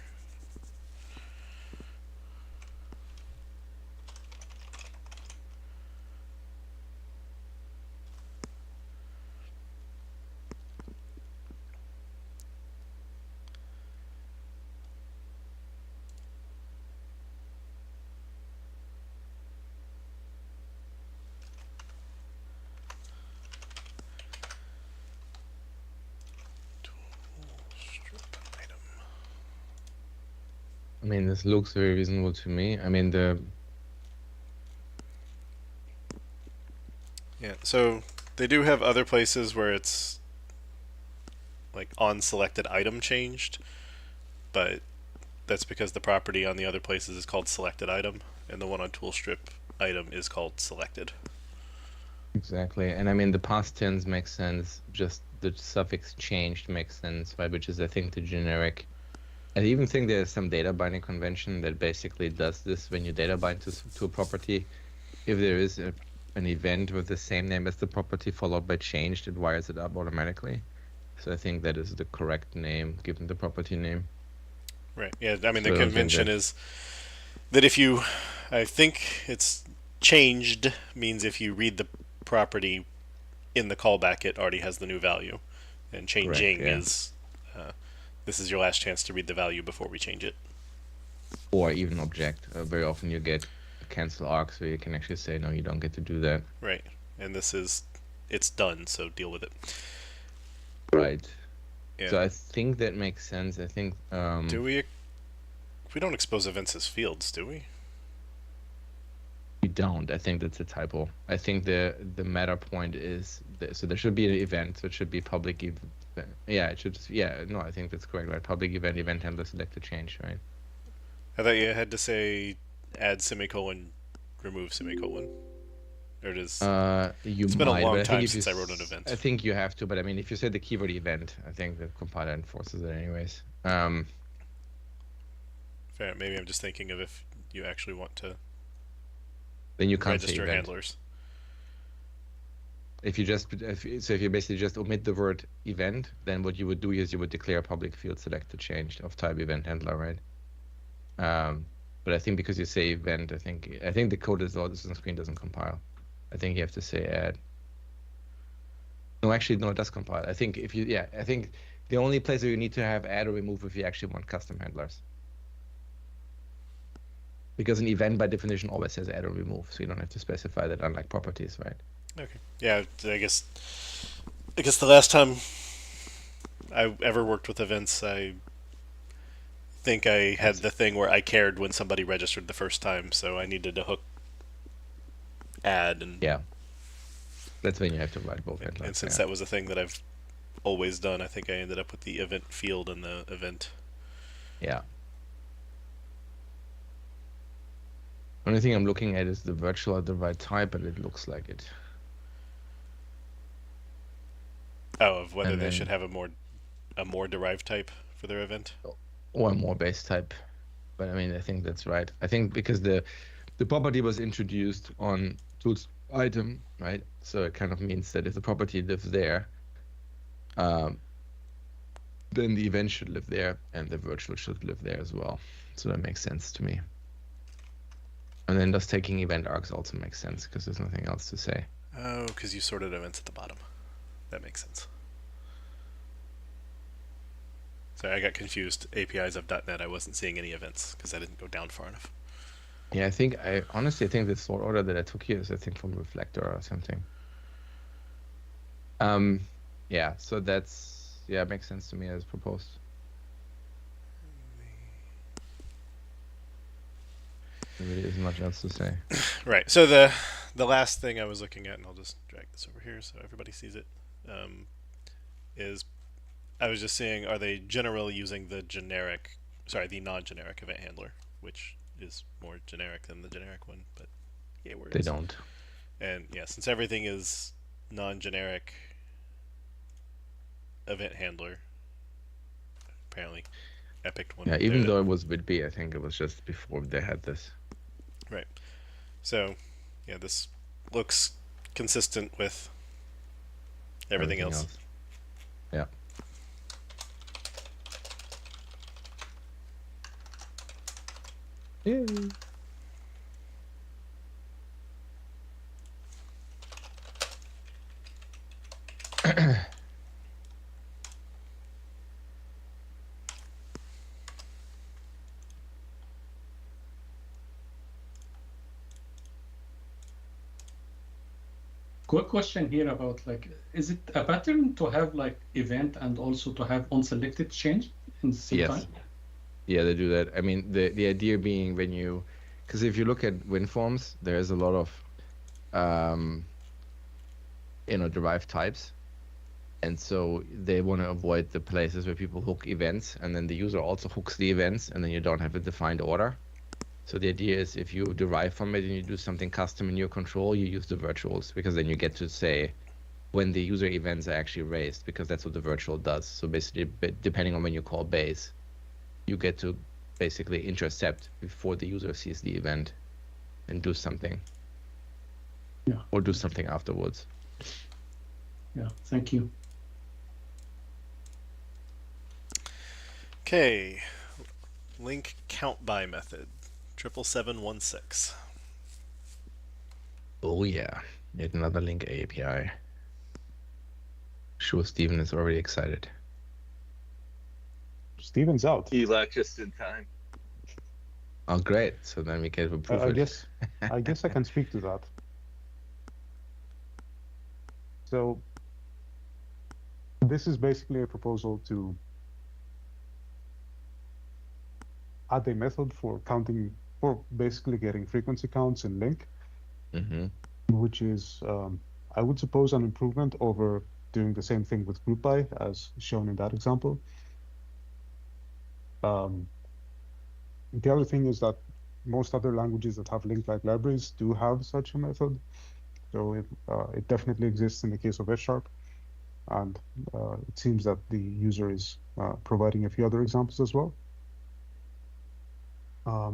I mean, this looks very reasonable to me. I mean, Yeah, so they do have other places where it's like on selected item changed, but that's because the property on the other places is called selected item, and the one on tool strip item is called selected. Exactly, and I mean the past tense makes sense. Just the suffix changed makes sense, right? Which is, I think, the generic. I even think there's some data binding convention that basically does this when you data bind to a property. If there is an event with the same name as the property followed by changed, it wires it up automatically. So I think that is the correct name given the property name. Right. Yeah. I mean, So the convention is that if you, I think it's changed means if you read the property in the callback, it already has the new value, and changing is this is your last chance to read the value before we change it. Or even object. Very often you get cancel args where you can actually say no, you don't get to do that. Right. And this is it's done, so deal with it. Right. Yeah. So I think that makes sense. I think. Do we don't expose events as fields, do we? We don't. I think that's a typo. I think the meta point is so there should be an event. So it should be public event. Yeah, it should. Yeah, no, I think that's correct. Right, public event handler select to change. Right. I thought you had to say add semicolon, remove semicolon. Or it is. It's been a long time since I wrote an event. I think you have to, but I mean, if you say the keyword event, I think the compiler enforces it anyways. Fair. Maybe I'm just thinking of if you actually want to. Then you can't register say event. handlers. If you basically just omit the word event, then what you would do is you would declare a public field select to change of type event handler, right? But I think because you say event, I think the code is all this on screen doesn't compile. I think you have to say add. No, actually, no, it does compile. I think I think the only place where you need to have add or remove if you actually want custom handlers. Because an event by definition always says add or remove, so you don't have to specify that, unlike properties, right? Okay. Yeah, I guess the last time I ever worked with events, I think I had the thing where I cared when somebody registered the first time, so I needed to hook add and yeah. That's when you have to write both handlers. And since that was a thing that I've always done, I think I ended up with the event field in the event. Yeah. Only thing I'm looking at is the virtual at the right type, but it looks like it. Oh, of whether they should have a more derived type for their event? Or a more base type. But I mean, I think that's right. I think because the property was introduced on tools item, right? So it kind of means that if the property lives there, then the event should live there and the virtual should live there as well. So that makes sense to me. And then just taking event args also makes sense because there's nothing else to say. Oh, because you sorted events at the bottom. That makes sense. Sorry, I got confused. APIs of .NET, I wasn't seeing any events because I didn't go down far enough. Yeah, I honestly think the sort order that I took here is, I think, from Reflector or something. Yeah, so it makes sense to me as proposed. There really isn't much else to say. Right. So the last thing I was looking at, and I'll just drag this over here so everybody sees it, is I was just seeing, are they generally using the non-generic event handler, which is more generic than the generic one, but yeah, they don't. And yeah, since everything is non-generic event handler, apparently I picked one. Yeah, even though it was Whitby, I think it was just before they had this. Right. So, yeah, this looks consistent with everything else. Yeah. Yay. Quick question here about is it a pattern to have event and also to have onSelected change in the same time? Yeah, they do that. I mean, the idea being because if you look at WinForms, there's a lot of, derived types. And so they want to avoid the places where people hook events and then the user also hooks the events and then you don't have a defined order. So the idea is if you derive from it and you do something custom in your control, you use the virtuals, because then you get to say when the user events are actually raised, because that's what the virtual does. So basically, depending on when you call base, you get to basically intercept before the user sees the event and do something. Yeah. Or do something afterwards. Yeah, thank you. Okay, LINQ count by method, 77716. Oh yeah, yet another LINQ API. Sure, Steven is already excited. Steven's out. He left just in time. Oh great, so then we can approve it. I guess I can speak to that. So this is basically a proposal to add a method for counting, for basically getting frequency counts in LINQ, which is, I would suppose, an improvement over doing the same thing with group by as shown in that example. The other thing is that most other languages that have LINQ-like libraries do have such a method. So it definitely exists in the case of F#, and it seems that the user is providing a few other examples as well. I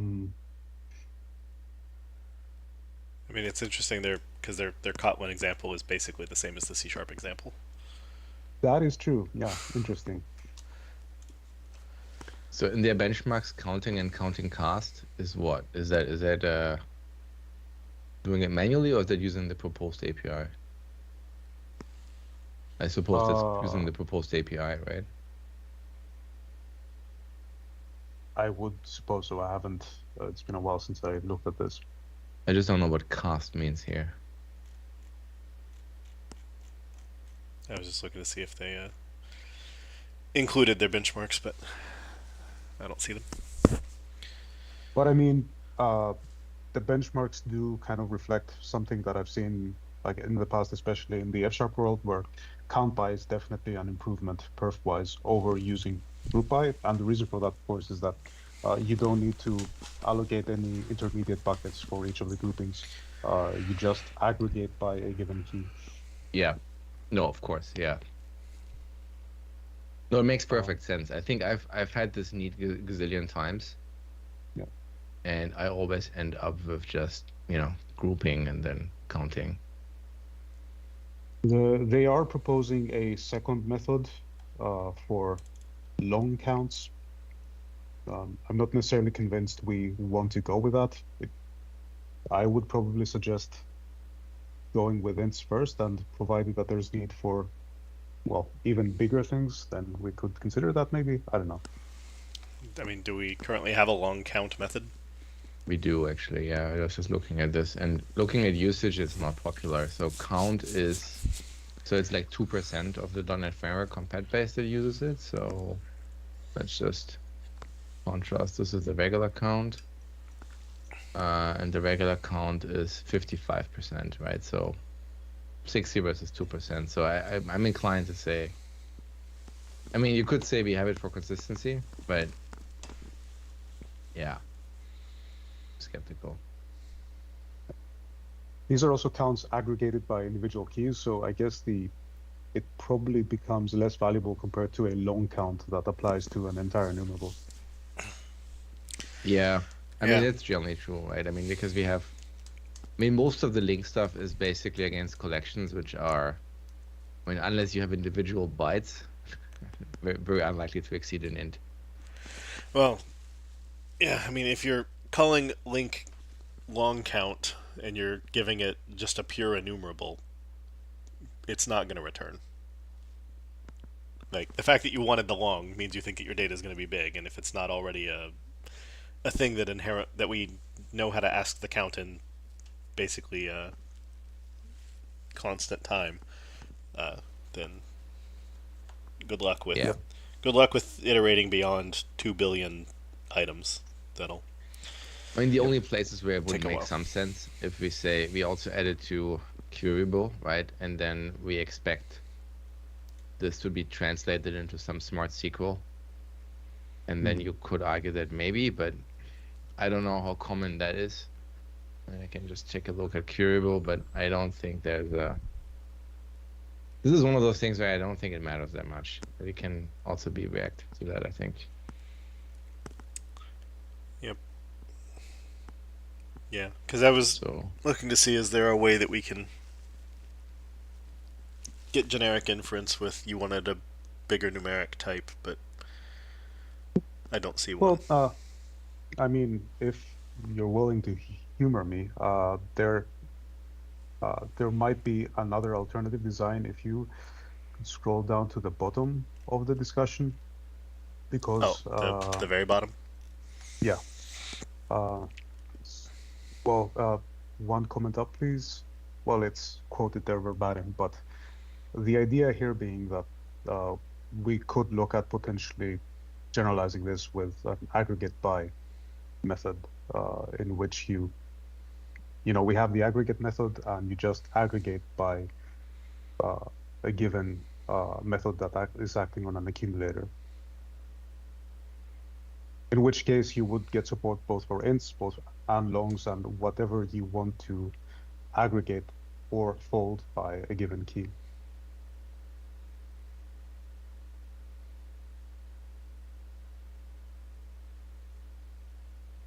mean, it's interesting there because their Kotlin example is basically the same as the C# example. That is true. Yeah, interesting. So in their benchmarks, counting and counting cast is what? Is that doing it manually, or is that using the proposed API? I suppose that's using the proposed API, right? I would suppose so. I haven't. It's been a while since I looked at this. I just don't know what cast means here. I was just looking to see if they included their benchmarks, but I don't see them. But I mean, the benchmarks do kind of reflect something that I've seen, like in the past, especially in the F# world, where count by is definitely an improvement perf-wise over using group by. And the reason for that, of course, is that you don't need to allocate any intermediate buckets for each of the groupings. You just aggregate by a given key. Yeah. No, of course. Yeah. No, it makes perfect sense. I think I've had this need gazillion times. Yeah. And I always end up with just, grouping and then counting. They are proposing a second method for long counts. I'm not necessarily convinced we want to go with that. I would probably suggest going with ints first, and provided that there's need for, well, even bigger things, then we could consider that maybe. I don't know. I mean, do we currently have a long count method? We do actually, yeah. I was just looking at this, and looking at usage, it's not popular. So count is, so it's like 2% of the .NET Framework compat base that uses it. So let's just contrast. This is the regular count, and the regular count is 55%, right? So 60 versus 2%. So I'm inclined to say, I mean, you could say we have it for consistency, but yeah, skeptical. These are also counts aggregated by individual keys, so I guess it probably becomes less valuable compared to a long count that applies to an entire enumerable. Yeah, I mean, it's generally true, right? I mean, because most of the LINQ stuff is basically against collections, which are, I mean, unless you have individual bytes, very, very unlikely to exceed an int. Well, yeah, I mean, if you're calling LINQ long count and you're giving it just a pure enumerable, it's not going to return. Like, the fact that you wanted the long means you think that your data is going to be big, and if it's not already a thing that we know how to ask the count in basically constant time, then good luck with iterating beyond 2 billion items. I mean, the only places where it would make some sense if we say we also add it to Curable, right? And then we expect this to be translated into some smart SQL. And then you could argue that maybe, but I don't know how common that is. I can just take a look at curable, but I don't think there's a. This is one of those things where I don't think it matters that much. But it can also be reactive to that, I think. Yep. Yeah, because I was looking to see, is there a way that we can get generic inference with you wanted a bigger numeric type, but I don't see one. Well, I mean, if you're willing to humor me, there might be another alternative design if you scroll down to the bottom of the discussion, because the very bottom. Yeah. Well, one comment up, please. Well, it's quoted there verbatim, but the idea here being that we could look at potentially generalizing this with an aggregate by method, in which we have the aggregate method and you just aggregate by a given method that is acting on an accumulator. In which case you would get support both for ints, both and longs, and whatever you want to aggregate or fold by a given key.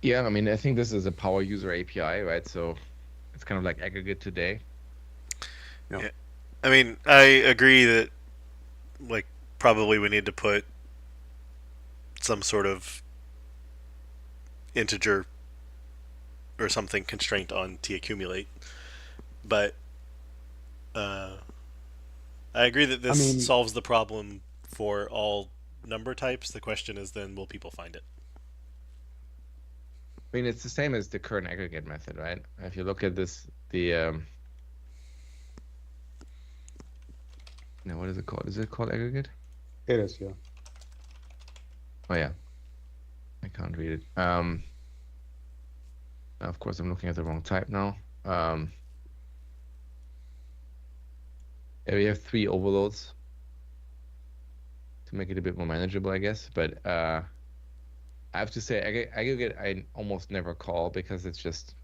Yeah, I mean, I think this is a power user API, right? So it's kind of like aggregate today. Yeah. I mean, I agree that, like, probably we need to put some sort of integer or something constraint on taccumulate, but I agree that this solves the problem for all number types. The question is then, will people find it? I mean, it's the same as the current aggregate method, right? If you look at this, now what is it called? Is it called aggregate? It is, yeah. Oh yeah, I can't read it. Of course, I'm looking at the wrong type now. Yeah, we have 3 overloads to make it a bit more manageable, I guess. But I have to say, aggregate I almost never call, because it's just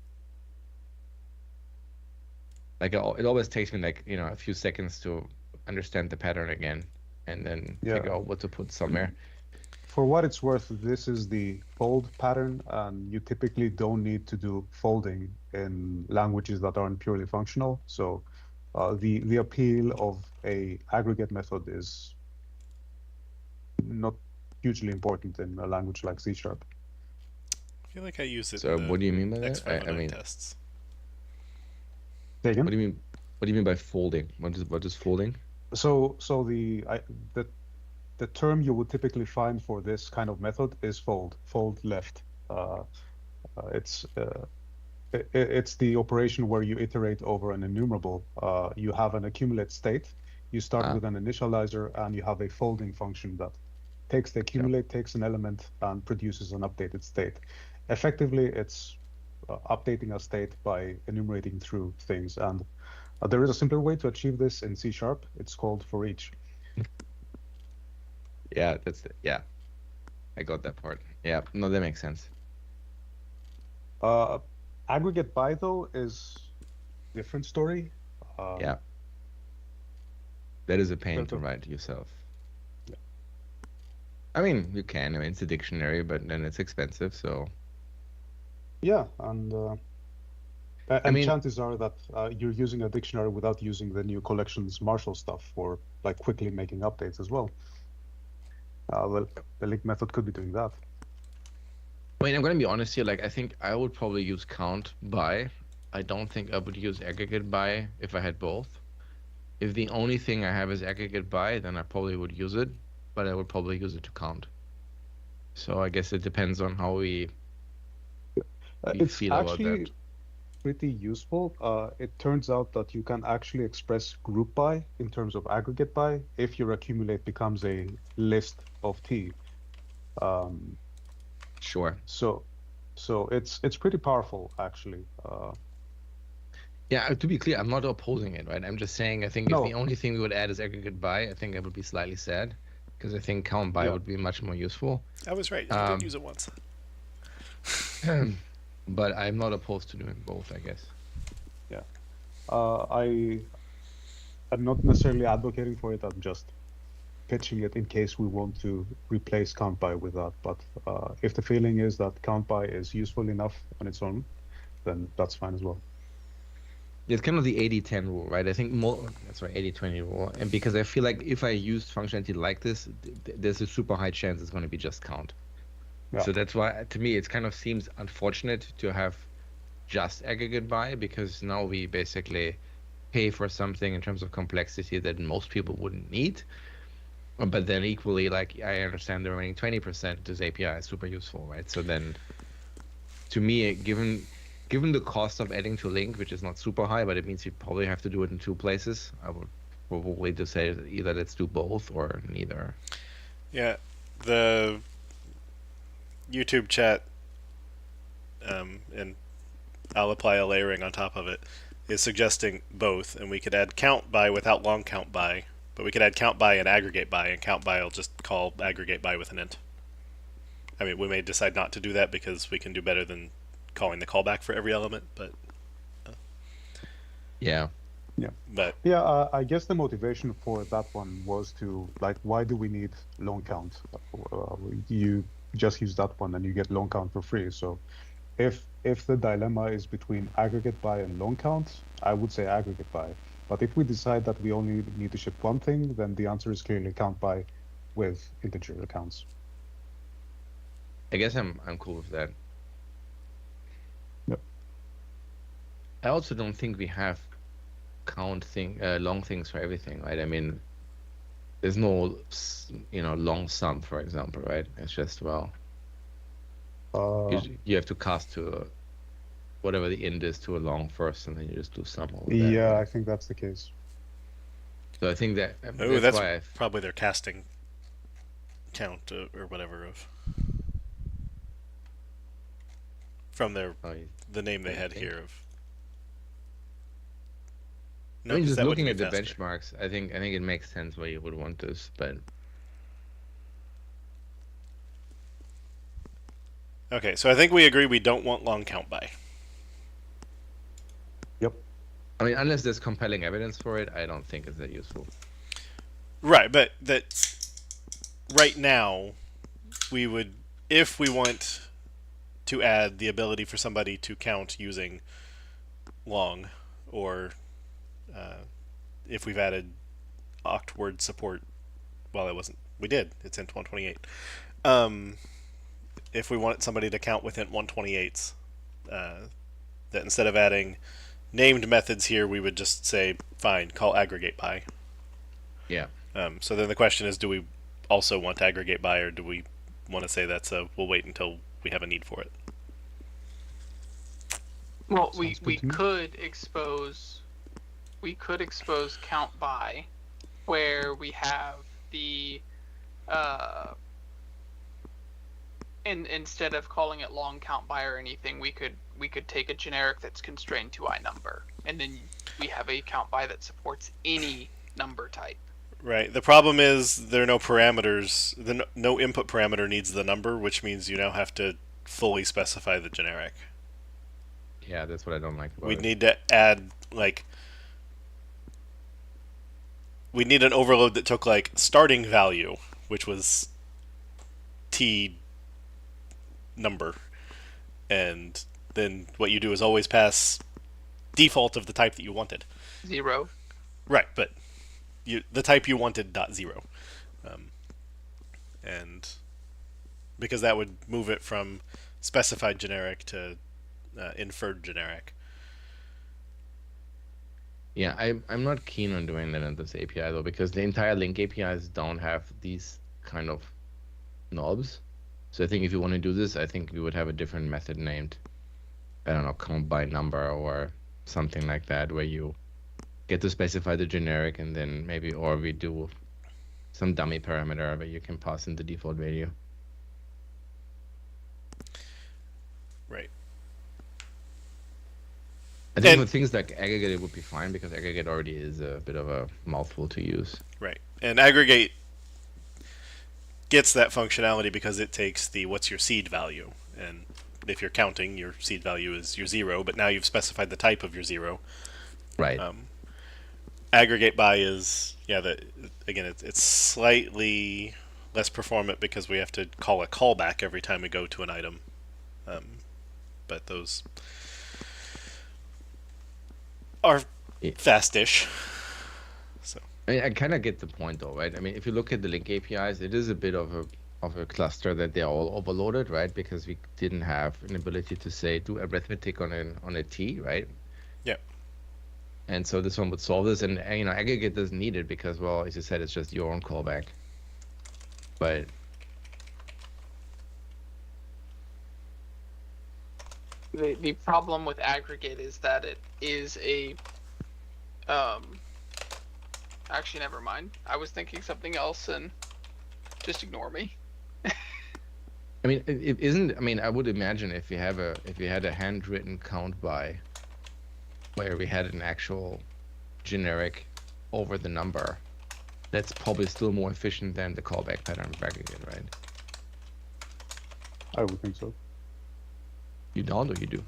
like it always takes me like a few seconds to understand the pattern again, and then figure out what to put somewhere. For what it's worth, this is the fold pattern, and you typically don't need to do folding in languages that aren't purely functional. So the appeal of a aggregate method is not hugely important in a language like C#. I feel like I use it. So what do you mean by that? I mean tests. Say again? What do you mean by folding? What is folding? So the term you would typically find for this kind of method is fold left. It's the operation where you iterate over an enumerable. You have an accumulate state. You start with an initializer, and you have a folding function that takes the accumulate, takes an element, and produces an updated state. Effectively, it's updating a state by enumerating through things. And there is a simpler way to achieve this in C#. It's called for each. Yeah, I got that part. Yeah, no, that makes sense. Aggregate by, though, is a different story. Yeah. That is a pain to write yourself. Yeah. I mean, you can. I mean, it's a dictionary, but then it's expensive, so. Yeah, and chances are that you're using a dictionary without using the new collections Marshall stuff for like quickly making updates as well. Well, the LINQ method could be doing that. I mean, I'm going to be honest here. Like, I think I would probably use count by. I don't think I would use aggregate by if I had both. If the only thing I have is aggregate by, then I probably would use it, but I would probably use it to count. So I guess it depends on how we feel about that. Pretty useful. It turns out that you can actually express group by in terms of aggregate by if your accumulate becomes a list of T. Sure. So it's pretty powerful, actually. Yeah, to be clear, I'm not opposing it, right? I'm just saying I think if the only thing we would add is aggregate by, I think I would be slightly sad, because I think count by would be much more useful. I was right. I did use it once. But I'm not opposed to doing both, I guess. Yeah. I'm not necessarily advocating for it. I'm just pitching it in case we want to replace count by with that. But if the feeling is that count by is useful enough on its own, then that's fine as well. It's kind of the 80-10 rule, right? I think that's right, 80-20 rule. And because I feel like if I use functionality like this, there's a super high chance it's going to be just count. Yeah. So that's why, to me, it kind of seems unfortunate to have just aggregate by, because now we basically pay for something in terms of complexity that most people wouldn't need. But then equally, like, I understand the remaining 20%, this API is super useful, right? So then, to me, given the cost of adding to LINQ, which is not super high, but it means you probably have to do it in 2 places, I would probably just say either let's do both or neither. Yeah, the YouTube chat, and I'll apply a layering on top of it, is suggesting both, and we could add count by without long count by, but we could add count by and aggregate by, and count by will just call aggregate by with an int. I mean, we may decide not to do that because we can do better than calling the callback for every element, but yeah. But yeah, I guess the motivation for that one was to, like, why do we need long count? You just use that one and you get long count for free. So if the dilemma is between aggregate by and long count, I would say aggregate by. But if we decide that we only need to ship one thing, then the answer is clearly count by with integer accounts. I guess I'm cool with that. Yep. I also don't think we have long things for everything, right? I mean, there's no, long sum, for example, right? It's just, well, you have to cast to whatever the int is to a long first, and then you just do sum over that. Yeah, right? I think that's the case. So I think that that's why probably their casting count or whatever of from the name they had here of. No, I mean, just that looking wouldn't at be the faster. benchmarks, I think it makes sense why you would want this, but Okay, so I think we agree we don't want long count by. Yep. I mean, unless there's compelling evidence for it, I don't think it's that useful. Right, but that right now we would, if we want to add the ability for somebody to count using long, or if we've added octword support, well, we did, it's int 128. If we want somebody to count with int 128s, that instead of adding named methods here, we would just say, fine, call aggregate by. Yeah. So then the question is, do we also want to aggregate by, or do we want to say we'll wait until we have a need for it? Well, we could expose count by, where we have the instead of calling it long count by or anything, we could take a generic that's constrained to iNumber, and then we have a count by that supports any number type. Right. The problem is there are no parameters. No input parameter needs the number, which means you now have to fully specify the generic. Yeah, that's what I don't like about We'd it. need to add, we need an overload that took, starting value, which was T number. And then what you do is always pass default of the type that you wanted. 0. Right, but the type you wanted .0, and because that would move it from specified generic to inferred generic. Yeah, I'm not keen on doing that in this API though, because the entire LINQ APIs don't have these kind of knobs. So I think if you want to do this, I think we would have a different method named, I don't know, count by number or something like that, where you get to specify the generic, and then maybe, or we do some dummy parameter where you can pass in the default value. Right. I think with things like aggregate, it would be fine, because aggregate already is a bit of a mouthful to use. Right. And aggregate gets that functionality because it takes the what's your seed value, and if you're counting, your seed value is your 0, but now you've specified the type of your 0. Right. Aggregate by is, again, it's slightly less performant because we have to call a callback every time we go to an item. But those are fast-ish. So I mean, I kind of get the point, though, right? I mean, if you look at the LINQ APIs, it is a bit of a cluster that they're all overloaded, right? Because we didn't have an ability to say do arithmetic on a T, right? Yeah. And so this one would solve this, and aggregate doesn't need it because, well, as you said, it's just your own callback. But the problem with aggregate is that it is a actually, never mind. I was thinking something else, and just ignore me. I mean, it isn't. I mean, I would imagine if you had a handwritten count by, where we had an actual generic over the number, that's probably still more efficient than the callback pattern of aggregate, right? I would think so. You don't, or you do?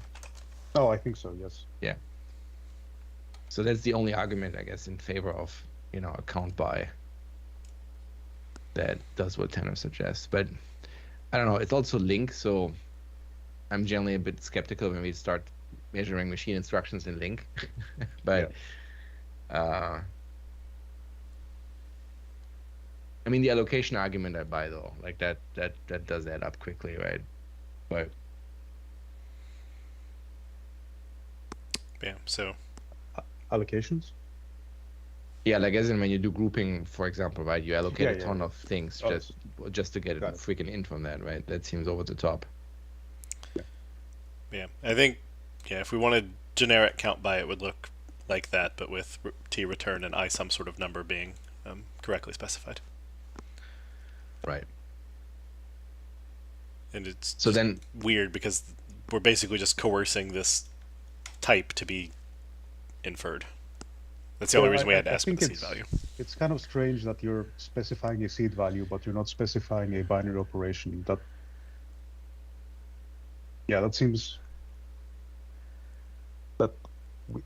Oh, I think so, yes. Yeah. So that's the only argument, I guess, in favor of, a count by that does what Tanner suggests. But I don't know, it's also LINQ, so I'm generally a bit skeptical when we start measuring machine instructions in LINQ. But I mean, the allocation argument I buy, though, like that does add up quickly, right? But yeah, so allocations? Yeah, like as in when you do grouping, for example, right? You allocate a ton of things Oh, just to get a freaking int from that, right? That seems over the top. Yeah, I think, if we wanted generic count by, it would look like that, but with t return and I some sort of number being correctly specified. Right. And it's so then weird because we're basically just coercing this type to be inferred. That's the only reason we had to ask for the seed value. It's kind of strange that you're specifying a seed value, but you're not specifying a binary operation. That seems that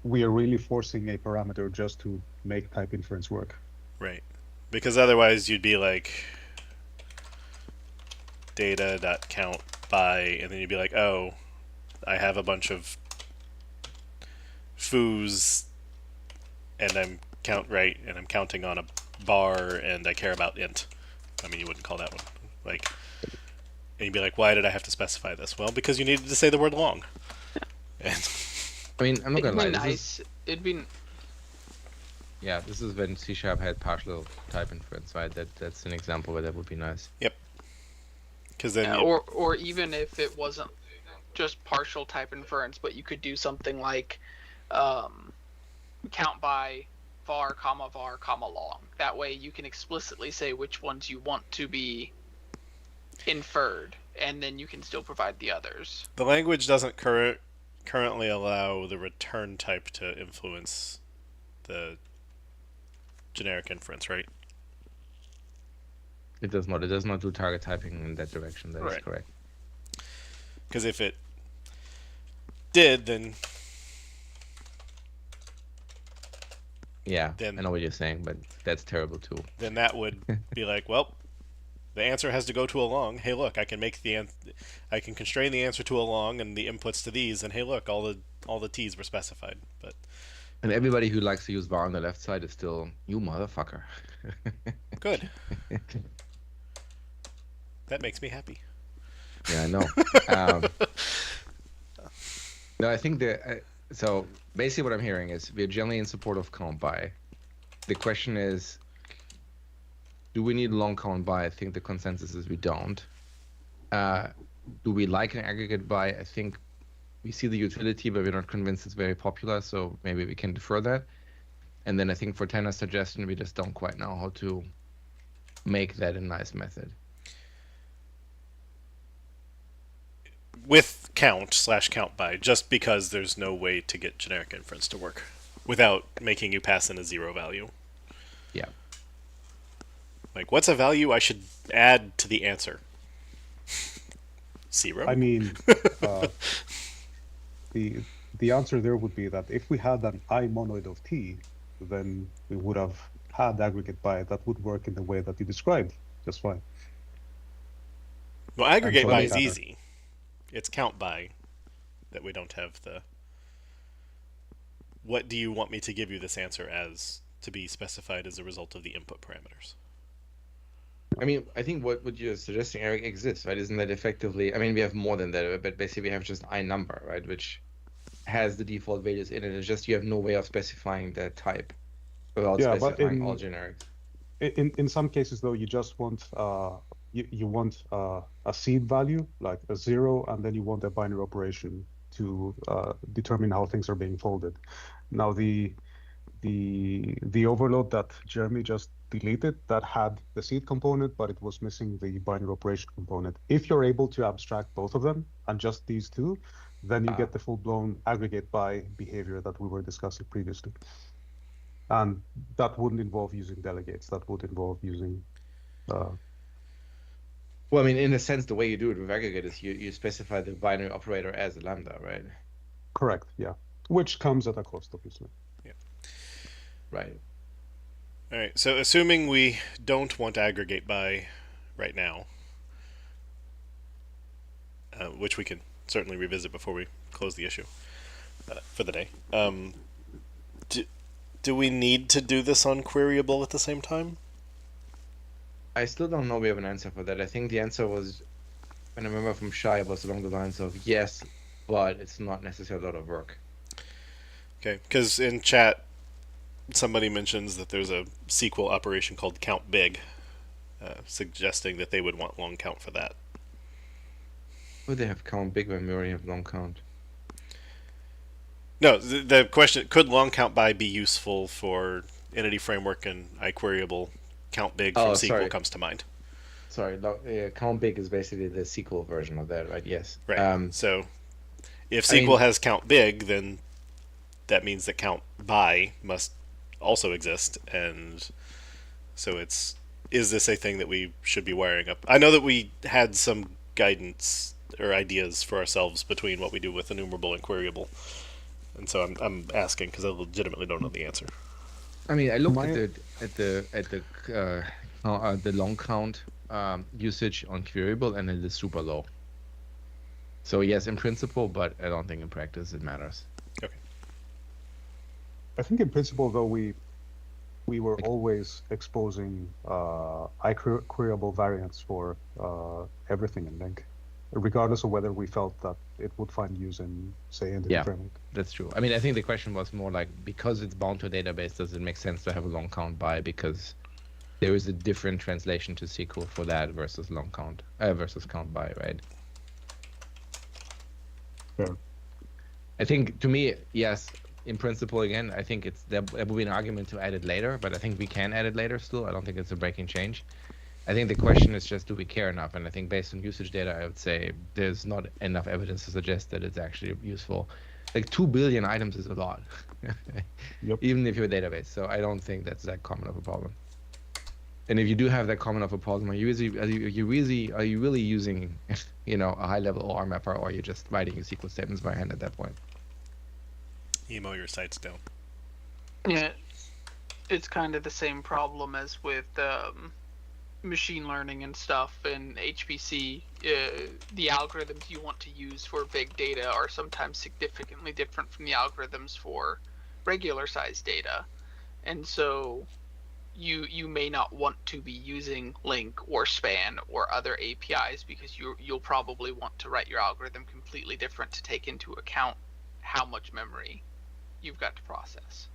we are really forcing a parameter just to make type inference work. Right. Because otherwise you'd be like data.count by, and then you'd be like, oh, I have a bunch of foos and I'm counting on a bar and I care about int. I mean, you wouldn't call that one. And you'd be like, why did I have to specify this? Well, because you needed to say the word long. And I mean, I'm not gonna lie. It'd be Yeah, this is when C# had partial type inference, right? That's an example where that would be nice. Yep. Because then or even if it wasn't just partial type inference, but you could do something like count by var, long. That way you can explicitly say which ones you want to be inferred, and then you can still provide the others. The language doesn't currently allow the return type to influence the generic inference, right? It does not. It does not do target typing in that direction. That is correct. Because if it did, then I know what you're saying, but that's terrible too. Then that would be like, well, the answer has to go to a long. Hey, look, I can make I can constrain the answer to a long and the inputs to these, and hey, look, all the t's were specified. And everybody who likes to use var on the left side is still you motherfucker. Good. That makes me happy. Yeah, I know. No, I think so basically what I'm hearing is we're generally in support of count by. The question is, do we need long count by? I think the consensus is we don't. Do we like an aggregate by? I think we see the utility, but we're not convinced it's very popular, so maybe we can defer that. And then I think for Tanner's suggestion, we just don't quite know how to make that a nice method. With count/count by, just because there's no way to get generic inference to work without making you pass in a 0 value. Yeah. Like, what's a value I should add to the answer? 0? I mean, the answer there would be that if we had an I monoid of t, then we would have had aggregate by that would work in the way that you described just fine. Well, aggregate so by we is have- easy. It's count by that we don't have the... What do you want me to give you this answer as to be specified as a result of the input parameters? I mean, I think what you're suggesting, Eric, exists, right? Isn't that effectively? I mean, we have more than that, but basically we have just I number, right, which has the default values in it. It's just you have no way of specifying that type without Yeah, but specifying all generics. In some cases though, you just want you want a seed value like a 0, and then you want a binary operation to determine how things are being folded. Now the overload that Jeremy just deleted, that had the seed component, but it was missing the binary operation component. If you're able to abstract both of them and just these two, then you get the full-blown aggregate by behavior that we were discussing previously. And that wouldn't involve using delegates. That would involve using... Well, I mean, in a sense, the way you do it with aggregate is you specify the binary operator as a lambda, right? Correct, yeah. Which comes at a cost, obviously. Yeah. Right. All right, so assuming we don't want aggregate by right now, which we can certainly revisit before we close the issue for the day, do we need to do this on queryable at the same time? I still don't know we have an answer for that. I think the answer was, and I remember from Shai, was along the lines of yes, but it's not necessarily a lot of work. Okay, because in chat, somebody mentions that there's a SQL operation called count big, suggesting that they would want long count for that. Would they have count big when we already have long count? No, the question, could long count by be useful for entity framework and iQueryable? Count big from SQL comes to mind. Sorry, count big is basically the SQL version of that, right? Yes. Right. So if SQL has count big, then that means that count by must also exist, and so is this a thing that we should be wiring up? I know that we had some guidance or ideas for ourselves between what we do with enumerable and queryable, and so I'm asking because I legitimately don't know the answer. I mean, I looked at the long count usage on queryable, and it is super low. So yes, in principle, but I don't think in practice it matters. Okay. I think in principle, though, we were always exposing iQueryable variants for everything in LINQ, regardless of whether we felt that it would find use in, say, entity framework. That's true. I mean, I think the question was more like, because it's bound to a database, does it make sense to have a long count by? Because there is a different translation to SQL for that versus long count versus count by, right? Sure. I think, to me, yes, in principle, again, I think there would be an argument to add it later, but I think we can add it later still. I don't think it's a breaking change. I think the question is just, do we care enough? And I think based on usage data, I would say there's not enough evidence to suggest that it's actually useful. Like 2 billion items is a lot, even if you're a database. So I don't think that's that common of a problem. And if you do have that common of a problem, are you really using, a high-level OR mapper, or are you just writing your SQL statements by hand at that point? Emo your sites down. Yeah, it's kind of the same problem as with machine learning and stuff in HPC. The algorithms you want to use for big data are sometimes significantly different from the algorithms for regular size data, and so you may not want to be using LINQ or span or other APIs because you'll probably want to write your algorithm completely different to take into account how much memory you've got to process.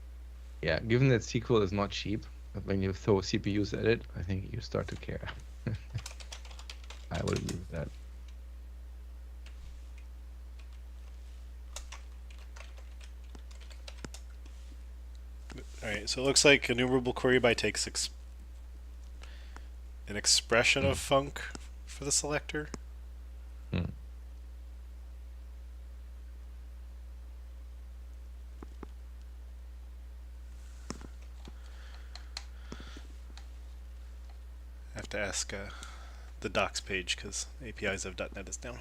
Yeah, given that SQL is not cheap, when you throw CPUs at it, I think you start to care. I would agree with that. All right, so it looks like enumerable query by takes an expression of func for the selector. I have to ask the docs page because APIs of .NET is down.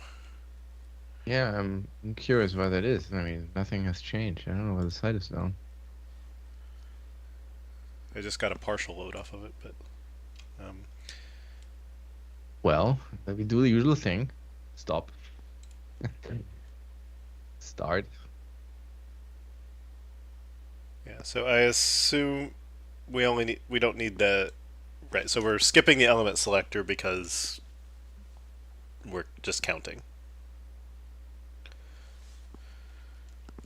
Yeah, I'm curious why that is. I mean, nothing has changed. I don't know why the site is down. I just got a partial load off of it, but well, let me do the usual thing. Stop. Start. Yeah, so I assume we don't need the right. So we're skipping the element selector because we're just counting.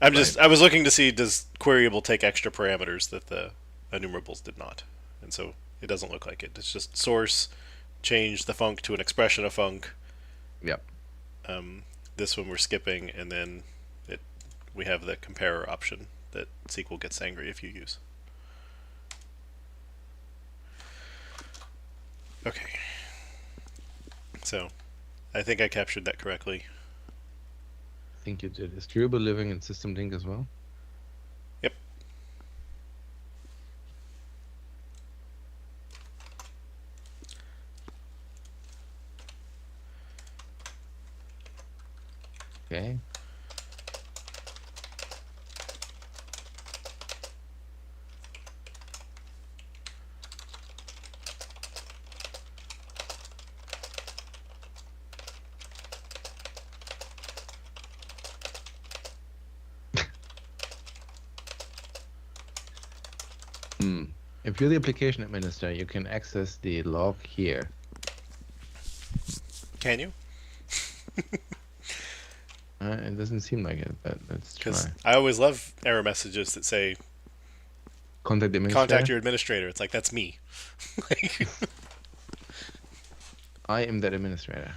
I was looking to see, does queryable take extra parameters that the enumerables did not, and so it doesn't look like it. It's just source, change the func to an expression of func. Yep. This one we're skipping, and then we have the comparer option that SQL gets angry if you use. Okay. So, I think I captured that correctly. I think you did. Is durable living in system link as well? Yep. Okay. If you're the application administrator, you can access the log here. Can you? It doesn't seem like it, but let's try. Because I always love error messages that say, contact the administrator. Contact your administrator. It's like, that's me. I am that administrator.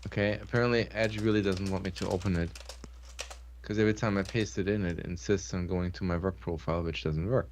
Okay, apparently Edge really doesn't want me to open it, because every time I paste it in, it insists on going to my work profile, which doesn't work.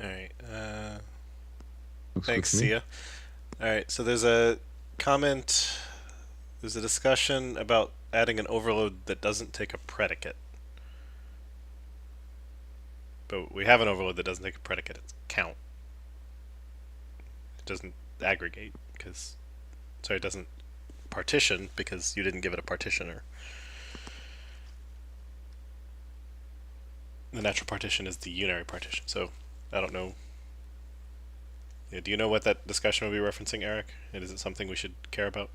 Alright, Looks thanks, good to me. Sia. Alright, so there's a comment, there's a discussion about adding an overload that doesn't take a predicate. But we have an overload that doesn't take a predicate, it's count. It doesn't aggregate, because, sorry, it doesn't partition, because you didn't give it a partitioner. The natural partition is the unary partition, so I don't know. Yeah, do you know what that discussion will be referencing, Eric? And is it something we should care about?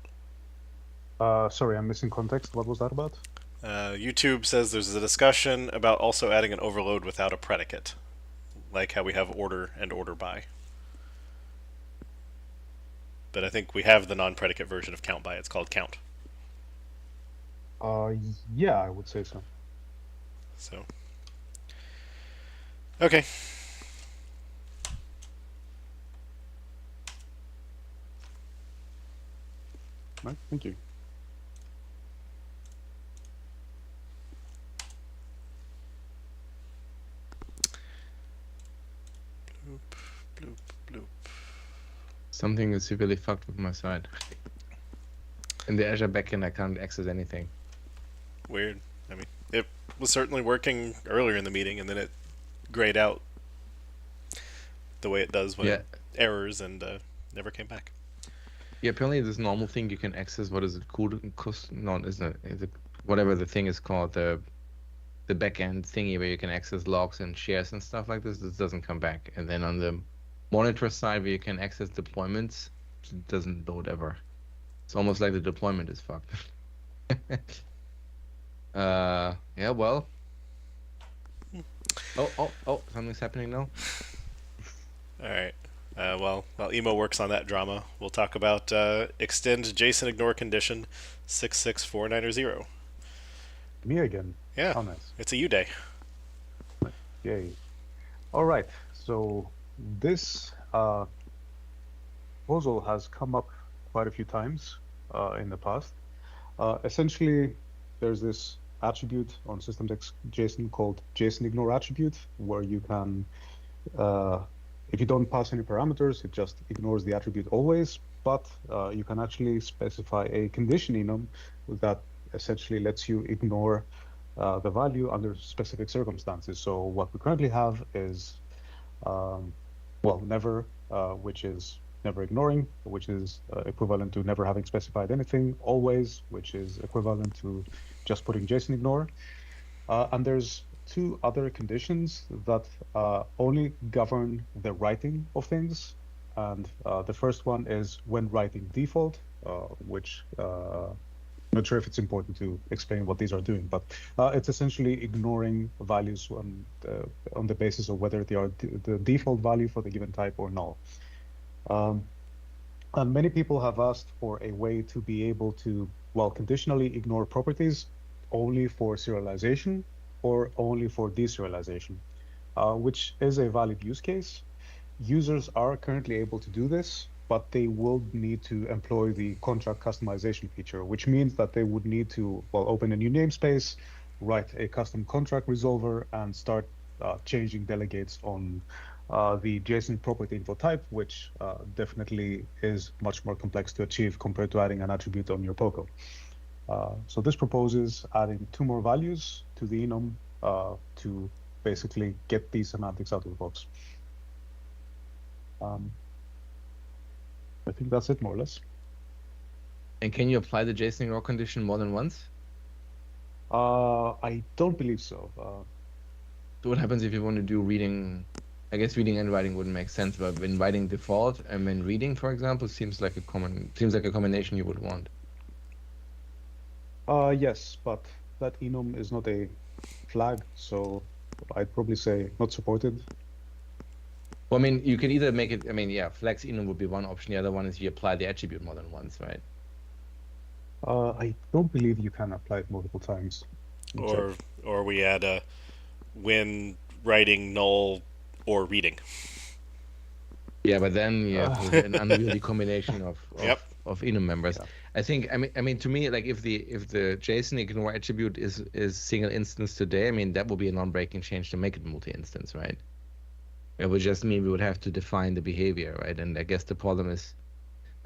Sorry, I'm missing context. What was that about? YouTube says there's a discussion about also adding an overload without a predicate, like how we have order and order by. But I think we have the non-predicate version of count by. It's called count. Yeah, I would say so. So, okay. Right, thank you. Bloop, bloop, bloop. Something is severely fucked with my side. In the Azure backend, I can't access anything. Weird. I mean, it was certainly working earlier in the meeting, and then it grayed out the way it does when it errors, and never came back. Yeah, apparently this normal thing you can access. What is it called? No, isn't it? Whatever the thing is called, the backend thingy where you can access logs and shares and stuff like this. This doesn't come back. And then on the monitor side where you can access deployments, it doesn't load ever. It's almost like the deployment is fucked. Yeah, well. Oh, something's happening now. All right. Well, while Emo works on that drama, we'll talk about extend JSON ignore condition 66490. Me again. Yeah. How nice. It's a U day. Yay. All right. So this proposal has come up quite a few times in the past. Essentially, there's this attribute on system.json called JSON ignore attribute, where you can, if you don't pass any parameters, it just ignores the attribute always. But you can actually specify a condition enum that essentially lets you ignore the value under specific circumstances. So what we currently have is, well, never, which is never ignoring, which is equivalent to never having specified anything, always, which is equivalent to just putting JSON ignore. And there's two other conditions that only govern the writing of things. And the first one is when writing default, which I'm not sure if it's important to explain what these are doing, but it's essentially ignoring values on the basis of whether they are the default value for the given type or null. And many people have asked for a way to be able to, well, conditionally ignore properties only for serialization or only for deserialization, which is a valid use case. Users are currently able to do this, but they will need to employ the contract customization feature, which means that they would need to, well, open a new namespace, write a custom contract resolver, and start changing delegates on the JSON property info type, which definitely is much more complex to achieve compared to adding an attribute on your POCO. So this proposes adding 2 more values to the enum to basically get these semantics out of the box. I think that's it, more or less. And can you apply the JSON ignore condition more than once? I don't believe so. So what happens if you want to do reading? I guess reading and writing wouldn't make sense, but when writing default and when reading, for example, seems like a combination you would want. Yes, but that enum is not a flag, so I'd probably say not supported. Well, I mean, you can either make it. I mean, yeah, flex enum would be one option. The other one is you apply the attribute more than once, right? I don't believe you can apply it multiple times. Or we add a when writing null or reading. Yeah, but then you have an unwieldy combination of enum members. Yeah. I think. I mean, to me, like if the JSON ignore attribute is single instance today, I mean that would be a non-breaking change to make it multi-instance, right? It would just mean we would have to define the behavior, right? And I guess the problem is,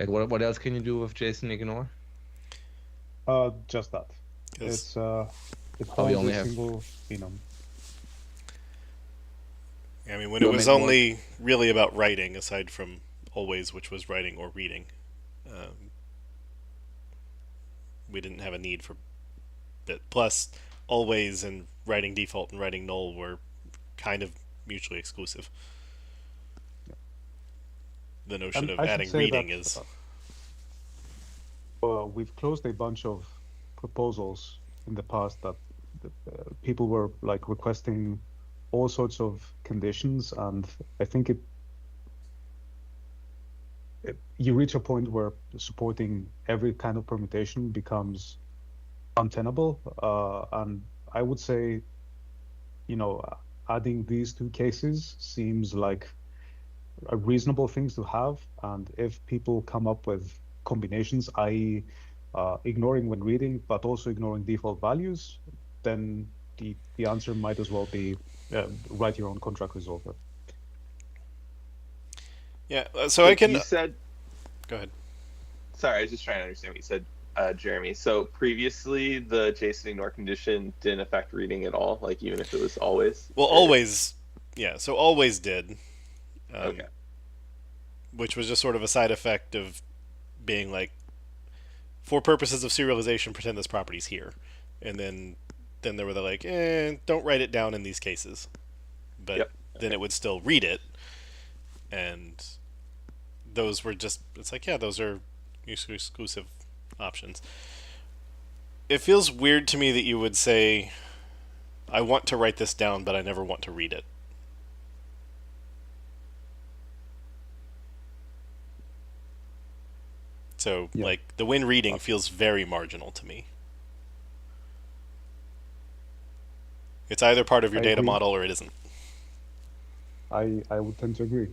like, what else can you do with JSON ignore? Just that. It's we only a have single enum. I mean, when it was only really about writing, aside from always, which was writing or reading, we didn't have a need for that. Plus, always and writing default and writing null were kind of mutually exclusive. The notion of adding reading is... we've closed a bunch of proposals in the past that people were like requesting all sorts of conditions, and I think you reach a point where supporting every kind of permutation becomes untenable, and I would say, adding these 2 cases seems like a reasonable things to have, and if people come up with combinations, i.e. Ignoring when reading, but also ignoring default values, then the answer might as well be write your own contract resolver. Yeah, so I can... You said... Go ahead. Sorry, I was just trying to understand what you said. Jeremy. So previously, the JSON ignore condition didn't affect reading at all, like even if it was always. Well, always, yeah. So always did. Okay. Which was just sort of a side effect of being like, for purposes of serialization, pretend this property's here, and then they were like, don't write it down in these cases, but then it would still read it, and those were just, it's like, yeah, those are exclusive options. It feels weird to me that you would say, I want to write this down, but I never want to read it. So, like, the when reading feels very marginal to me. It's either part of your data model or it isn't. I would tend to agree.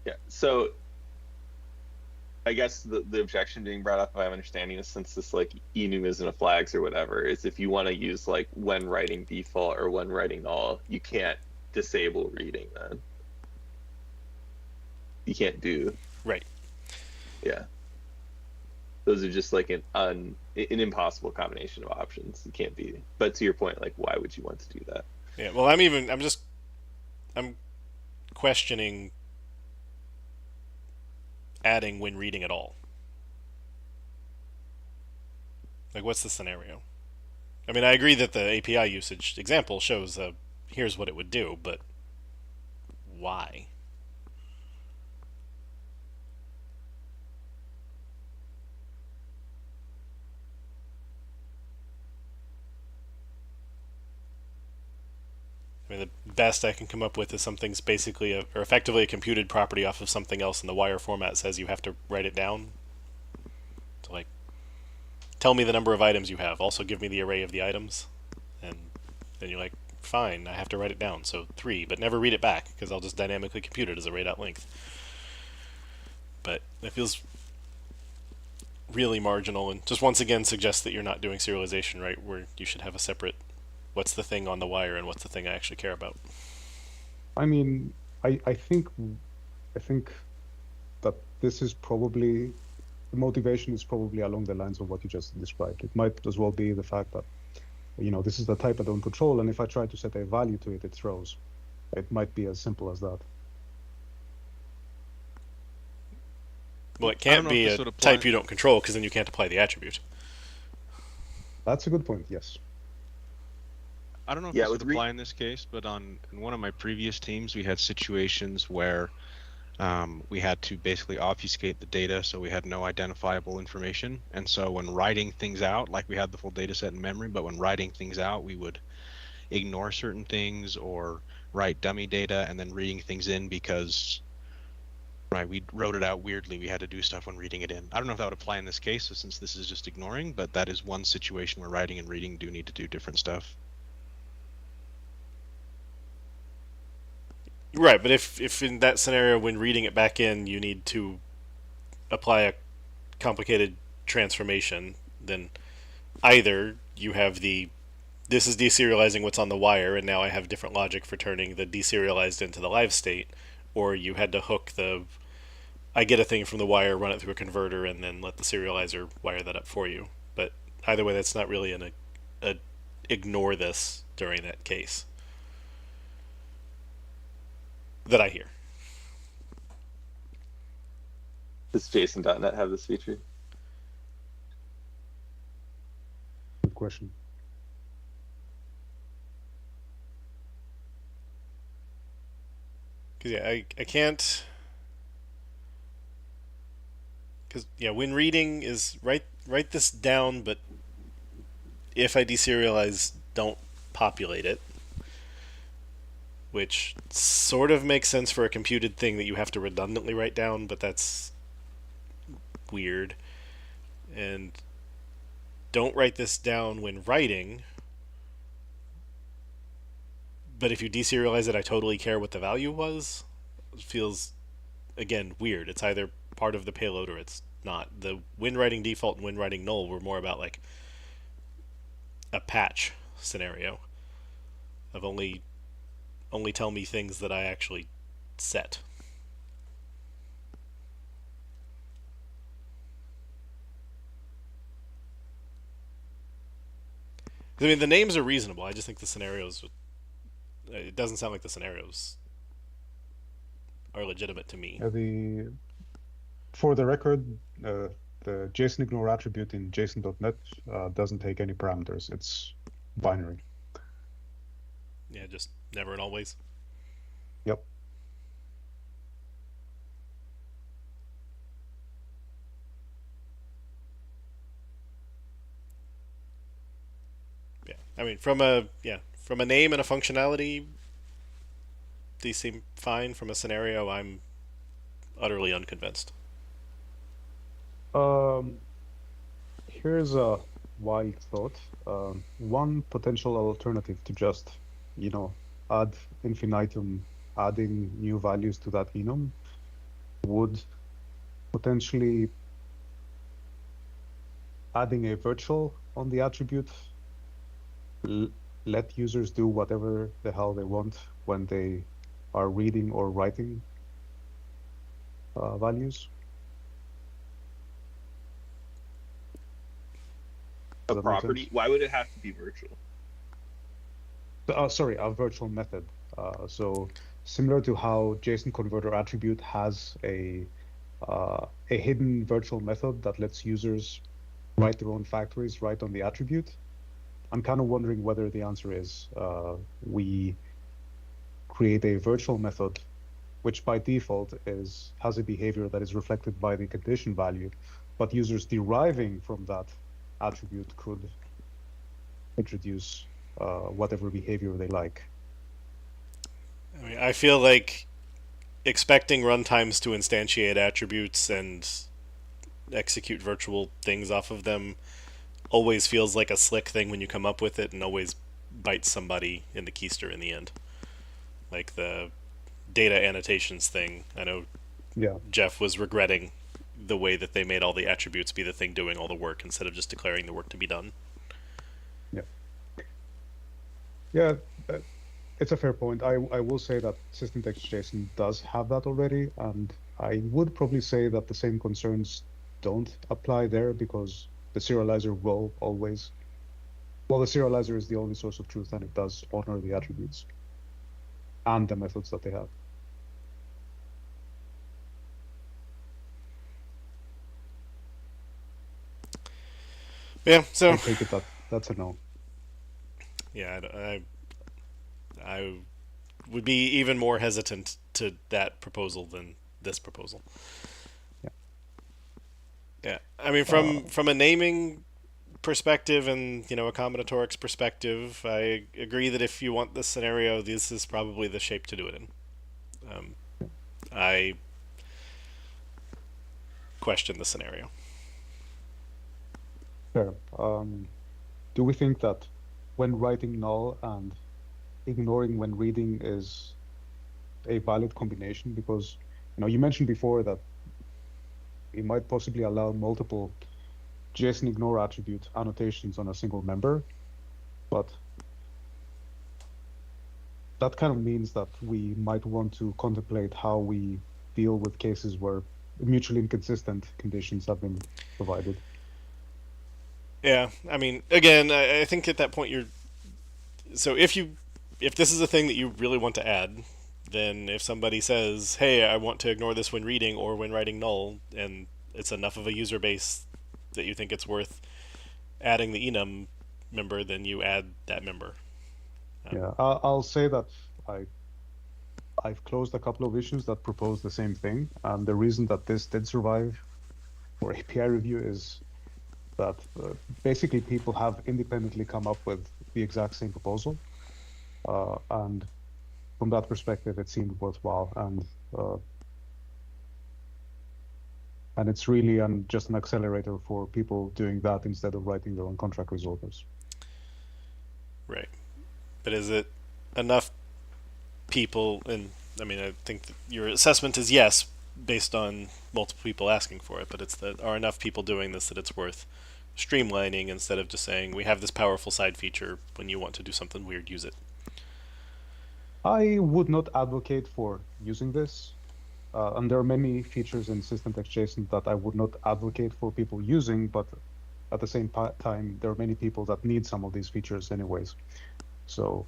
Yeah, so I guess the objection being brought up, if I'm understanding, is since this like enum isn't a flags or whatever, is if you want to use like when writing default or when writing null, you can't disable reading then. You can't do. Right. Yeah. Those are just like an impossible combination of options. You can't be. But to your point, like, why would you want to do that? Yeah, well, I'm questioning adding when reading at all. Like, what's the scenario? I mean, I agree that the API usage example shows here's what it would do, but why? I mean, the best I can come up with is something's basically or effectively a computed property off of something else, and the wire format says you have to write it down. So, like, tell me the number of items you have. Also, give me the array of the items, and then you're like, fine, I have to write it down. So 3, but never read it back because I'll just dynamically compute it as array.length. But it feels really marginal, and just once again suggests that you're not doing serialization right, where you should have a separate what's the thing on the wire and what's the thing I actually care about. I mean, I think that this is probably, the motivation is probably along the lines of what you just described. It might as well be the fact that, you know, this is the type I don't control, and if I try to set a value to it, it throws. It might be as simple as that. Well, it can't be a type you don't control, because then you can't apply the attribute. That's a good point, yes. I don't know if this would apply in this case, but in one of my previous teams, we had situations where we had to basically obfuscate the data, so we had no identifiable information. And so when writing things out, like we had the full data set in memory, but when writing things out, we would ignore certain things or write dummy data and then reading things in because we wrote it out weirdly. We had to do stuff when reading it in. I don't know if that would apply in this case, so since this is just ignoring, but that is one situation where writing and reading do need to do different stuff. Right, but if in that scenario, when reading it back in, you need to apply a complicated transformation, then either you have this is deserializing what's on the wire, and now I have different logic for turning the deserialized into the live state, or you had to hook I get a thing from the wire, run it through a converter, and then let the serializer wire that up for you. But either way, that's not really a ignore this during that case that I hear. Does JSON.NET have this feature? Good question. Because I can't. Because when reading is write this down, but if I deserialize, don't populate it. Which sort of makes sense for a computed thing that you have to redundantly write down, but that's weird. And don't write this down when writing, but if you deserialize it, I totally care what the value was. It feels, again, weird. It's either part of the payload or it's not. The when writing default and when writing null were more about like a patch scenario of only tell me things that I actually set. I mean, the names are reasonable. I just think the scenarios. It doesn't sound like the scenarios are legitimate to me. For the record, the JSON ignore attribute in JSON.NET doesn't take any parameters. It's binary. Yeah, just never and always. Yep. Yeah, I mean, from a name and a functionality, these seem fine. From a scenario, I'm utterly unconvinced. Here's a wild thought. One potential alternative to just, ad infinitum, adding new values to that enum would potentially adding a virtual on the attribute, let users do whatever the hell they want when they are reading or writing values. A property? Why would it have to be virtual? Sorry, a virtual method. So similar to how JSON converter attribute has a hidden virtual method that lets users write their own factories right on the attribute. I'm kind of wondering whether the answer is we create a virtual method, which by default has a behavior that is reflected by the condition value, but users deriving from that attribute could introduce whatever behavior they like. I mean, I feel like expecting runtimes to instantiate attributes and execute virtual things off of them always feels like a slick thing when you come up with it, and always bites somebody in the keister in the end. Like the data annotations thing. I know Jeff was regretting the way that they made all the attributes be the thing doing all the work instead of just declaring the work to be done. Yeah, it's a fair point. I will say that system.json does have that already, and I would probably say that the same concerns don't apply there, because the serializer will always, well, the serializer is the only source of truth, and it does honor the attributes and the methods that they have. Yeah, so I take it that's a no. Yeah, I would be even more hesitant to that proposal than this proposal. Yeah, I mean, from a naming perspective and a combinatorics perspective, I agree that if you want this scenario, this is probably the shape to do it in. I question the scenario. Fair. Do we think that when writing null and ignoring when reading is a valid combination? Because you mentioned before that we might possibly allow multiple JSON ignore attribute annotations on a single member, but that kind of means that we might want to contemplate how we deal with cases where mutually inconsistent conditions have been provided. Yeah, I mean, again, I think at that point so if this is a thing that you really want to add, then if somebody says, hey, I want to ignore this when reading or when writing null, and it's enough of a user base that you think it's worth adding the enum member, then you add that member. Yeah, I'll say that I've closed a couple of issues that propose the same thing, and the reason that this did survive for API review is that basically people have independently come up with the exact same proposal, and from that perspective, it seemed worthwhile, and it's really just an accelerator for people doing that instead of writing their own contract resolvers. Right, but is it enough people? And I mean, I think that your assessment is yes, based on multiple people asking for it, but it's that are enough people doing this that it's worth streamlining instead of just saying we have this powerful side feature, when you want to do something weird, use it. I would not advocate for using this, and there are many features in system.json that I would not advocate for people using, but at the same time, there are many people that need some of these features anyways. So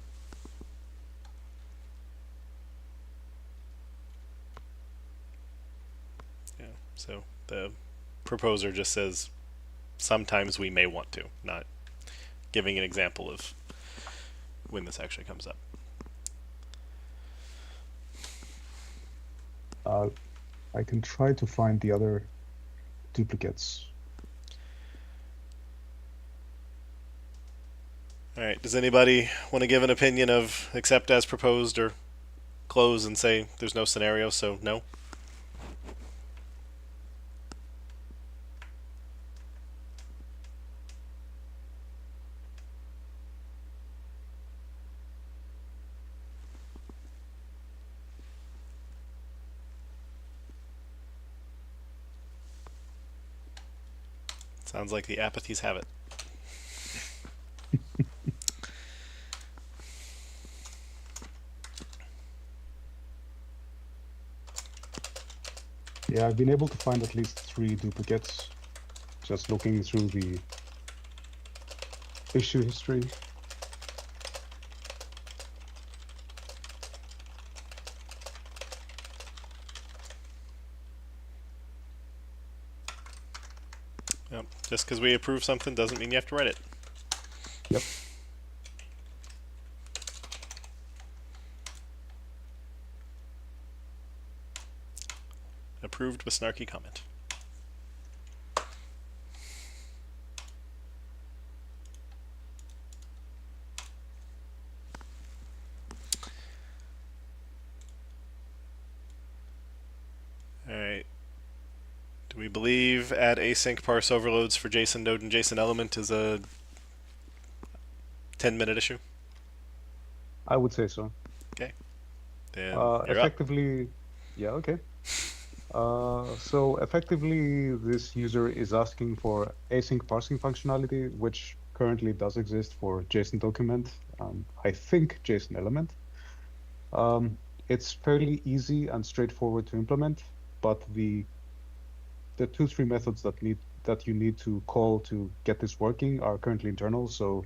yeah, so the proposer just says sometimes we may want to, not giving an example of when this actually comes up. I can try to find the other duplicates. All right, does anybody want to give an opinion of accept as proposed or close and say there's no scenario, so no? Sounds like the apathies have it. Yeah, I've been able to find at least 3 duplicates just looking through the issue history. Yep. Just because we approve something doesn't mean you have to write it. Yep. Approved with snarky comment. Alright. Do we believe add async parse overloads for JSON node and JSON element is a 10-minute issue? I would say so. Okay. Then effectively, yeah, okay. So effectively, this user is asking for async parsing functionality, which currently does exist for JSON document, I think JSON element. It's fairly easy and straightforward to implement, but the 2-3 methods that you need to call to get this working are currently internal, so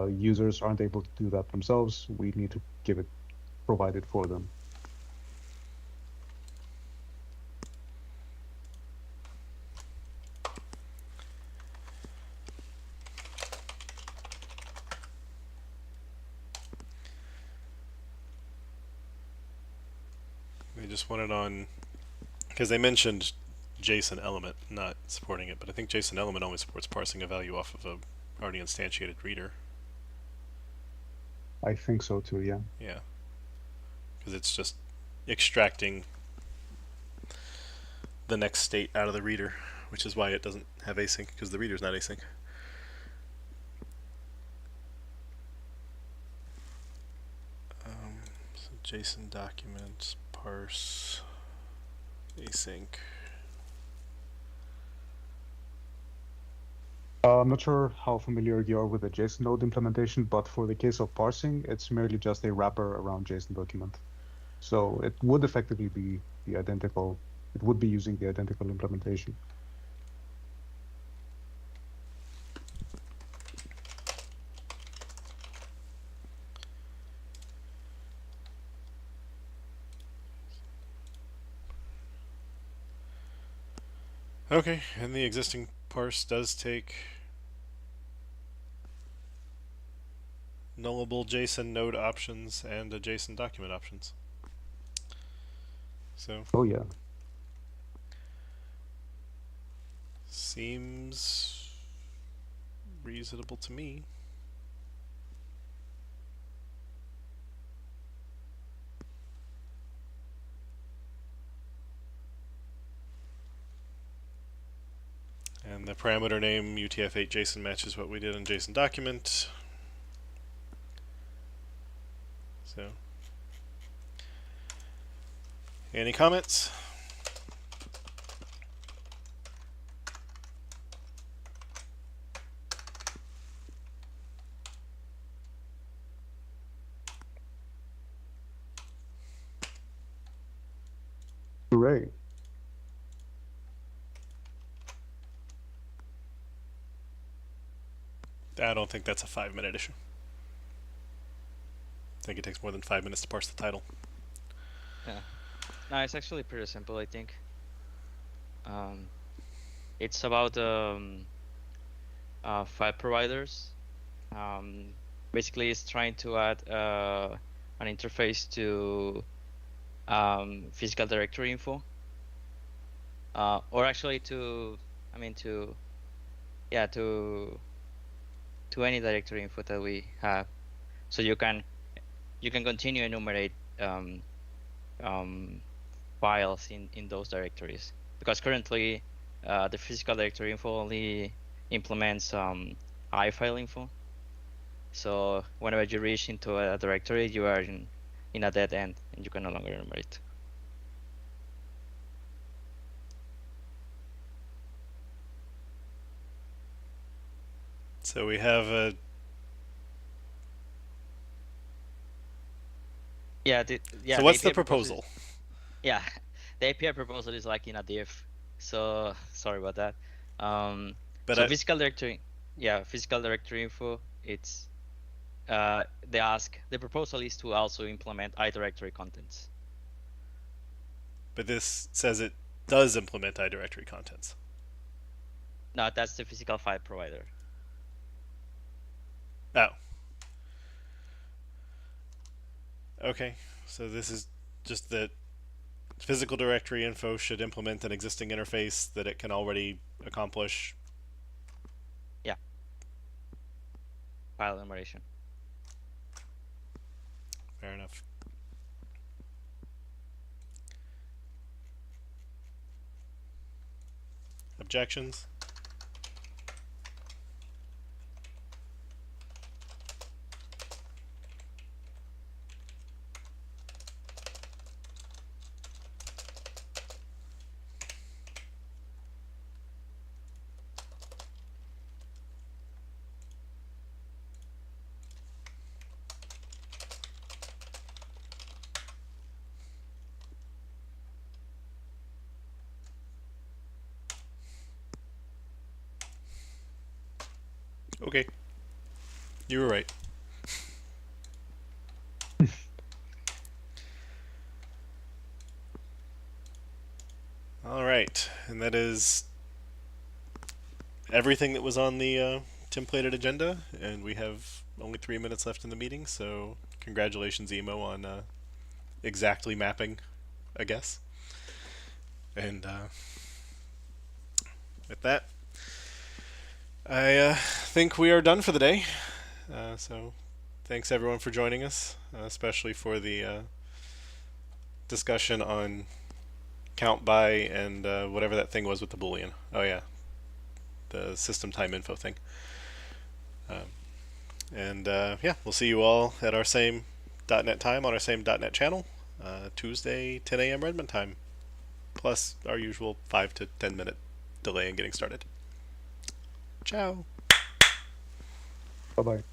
users aren't able to do that themselves. We need to give it provided for them. They just want it on, because they mentioned JSON element not supporting it, but I think JSON element only supports parsing a value off of a already instantiated reader. I think so too, yeah. Yeah. Because it's just extracting the next state out of the reader, which is why it doesn't have async, because the reader's not async. So JSON documents, parse, async. I'm not sure how familiar you are with the JSON node implementation, but for the case of parsing, it's merely just a wrapper around JSON document. So it would effectively be the identical, it would be using the identical implementation. Okay, and the existing parse does take nullable JSON node options and a JSON document options. So. Oh yeah. Seems reasonable to me. And the parameter name UTF-8 JSON matches what we did in JSON document. So, any comments? Hooray. I don't think that's a 5-minute issue. I think it takes more than 5 minutes to parse the title. Yeah. No, it's actually pretty simple, I think. It's about file providers. Basically, it's trying to add an interface to physical directory info, or actually to any directory info that we have. So you can continue enumerate files in those directories, because currently the physical directory info only implements iFile info. So whenever you reach into a directory, you are in a dead end and you can no longer enumerate. So we have a So what's the proposal? Yeah, the API proposal is like in a div. So sorry about that. So physical directory info. It's the proposal is to also implement iDirectory contents. But this says it does implement iDirectory contents. No, that's the physical file provider. Oh. Okay, so this is just that physical directory info should implement an existing interface that it can already accomplish. Yeah. File enumeration. Fair enough. Objections? Okay. You were right. All right, and that is everything that was on the templated agenda, and we have only 3 minutes left in the meeting, so congratulations, Emo, on exactly mapping a guess. And with that, I think we are done for the day. So thanks everyone for joining us, especially for the discussion on count by and whatever that thing was with the Boolean. Oh yeah, the system time info thing. And yeah, we'll see you all at our same .NET time on our same .NET channel, Tuesday 10 a.m. Redmond time, plus our usual 5 to 10 minute delay in getting started. Ciao. Bye-bye.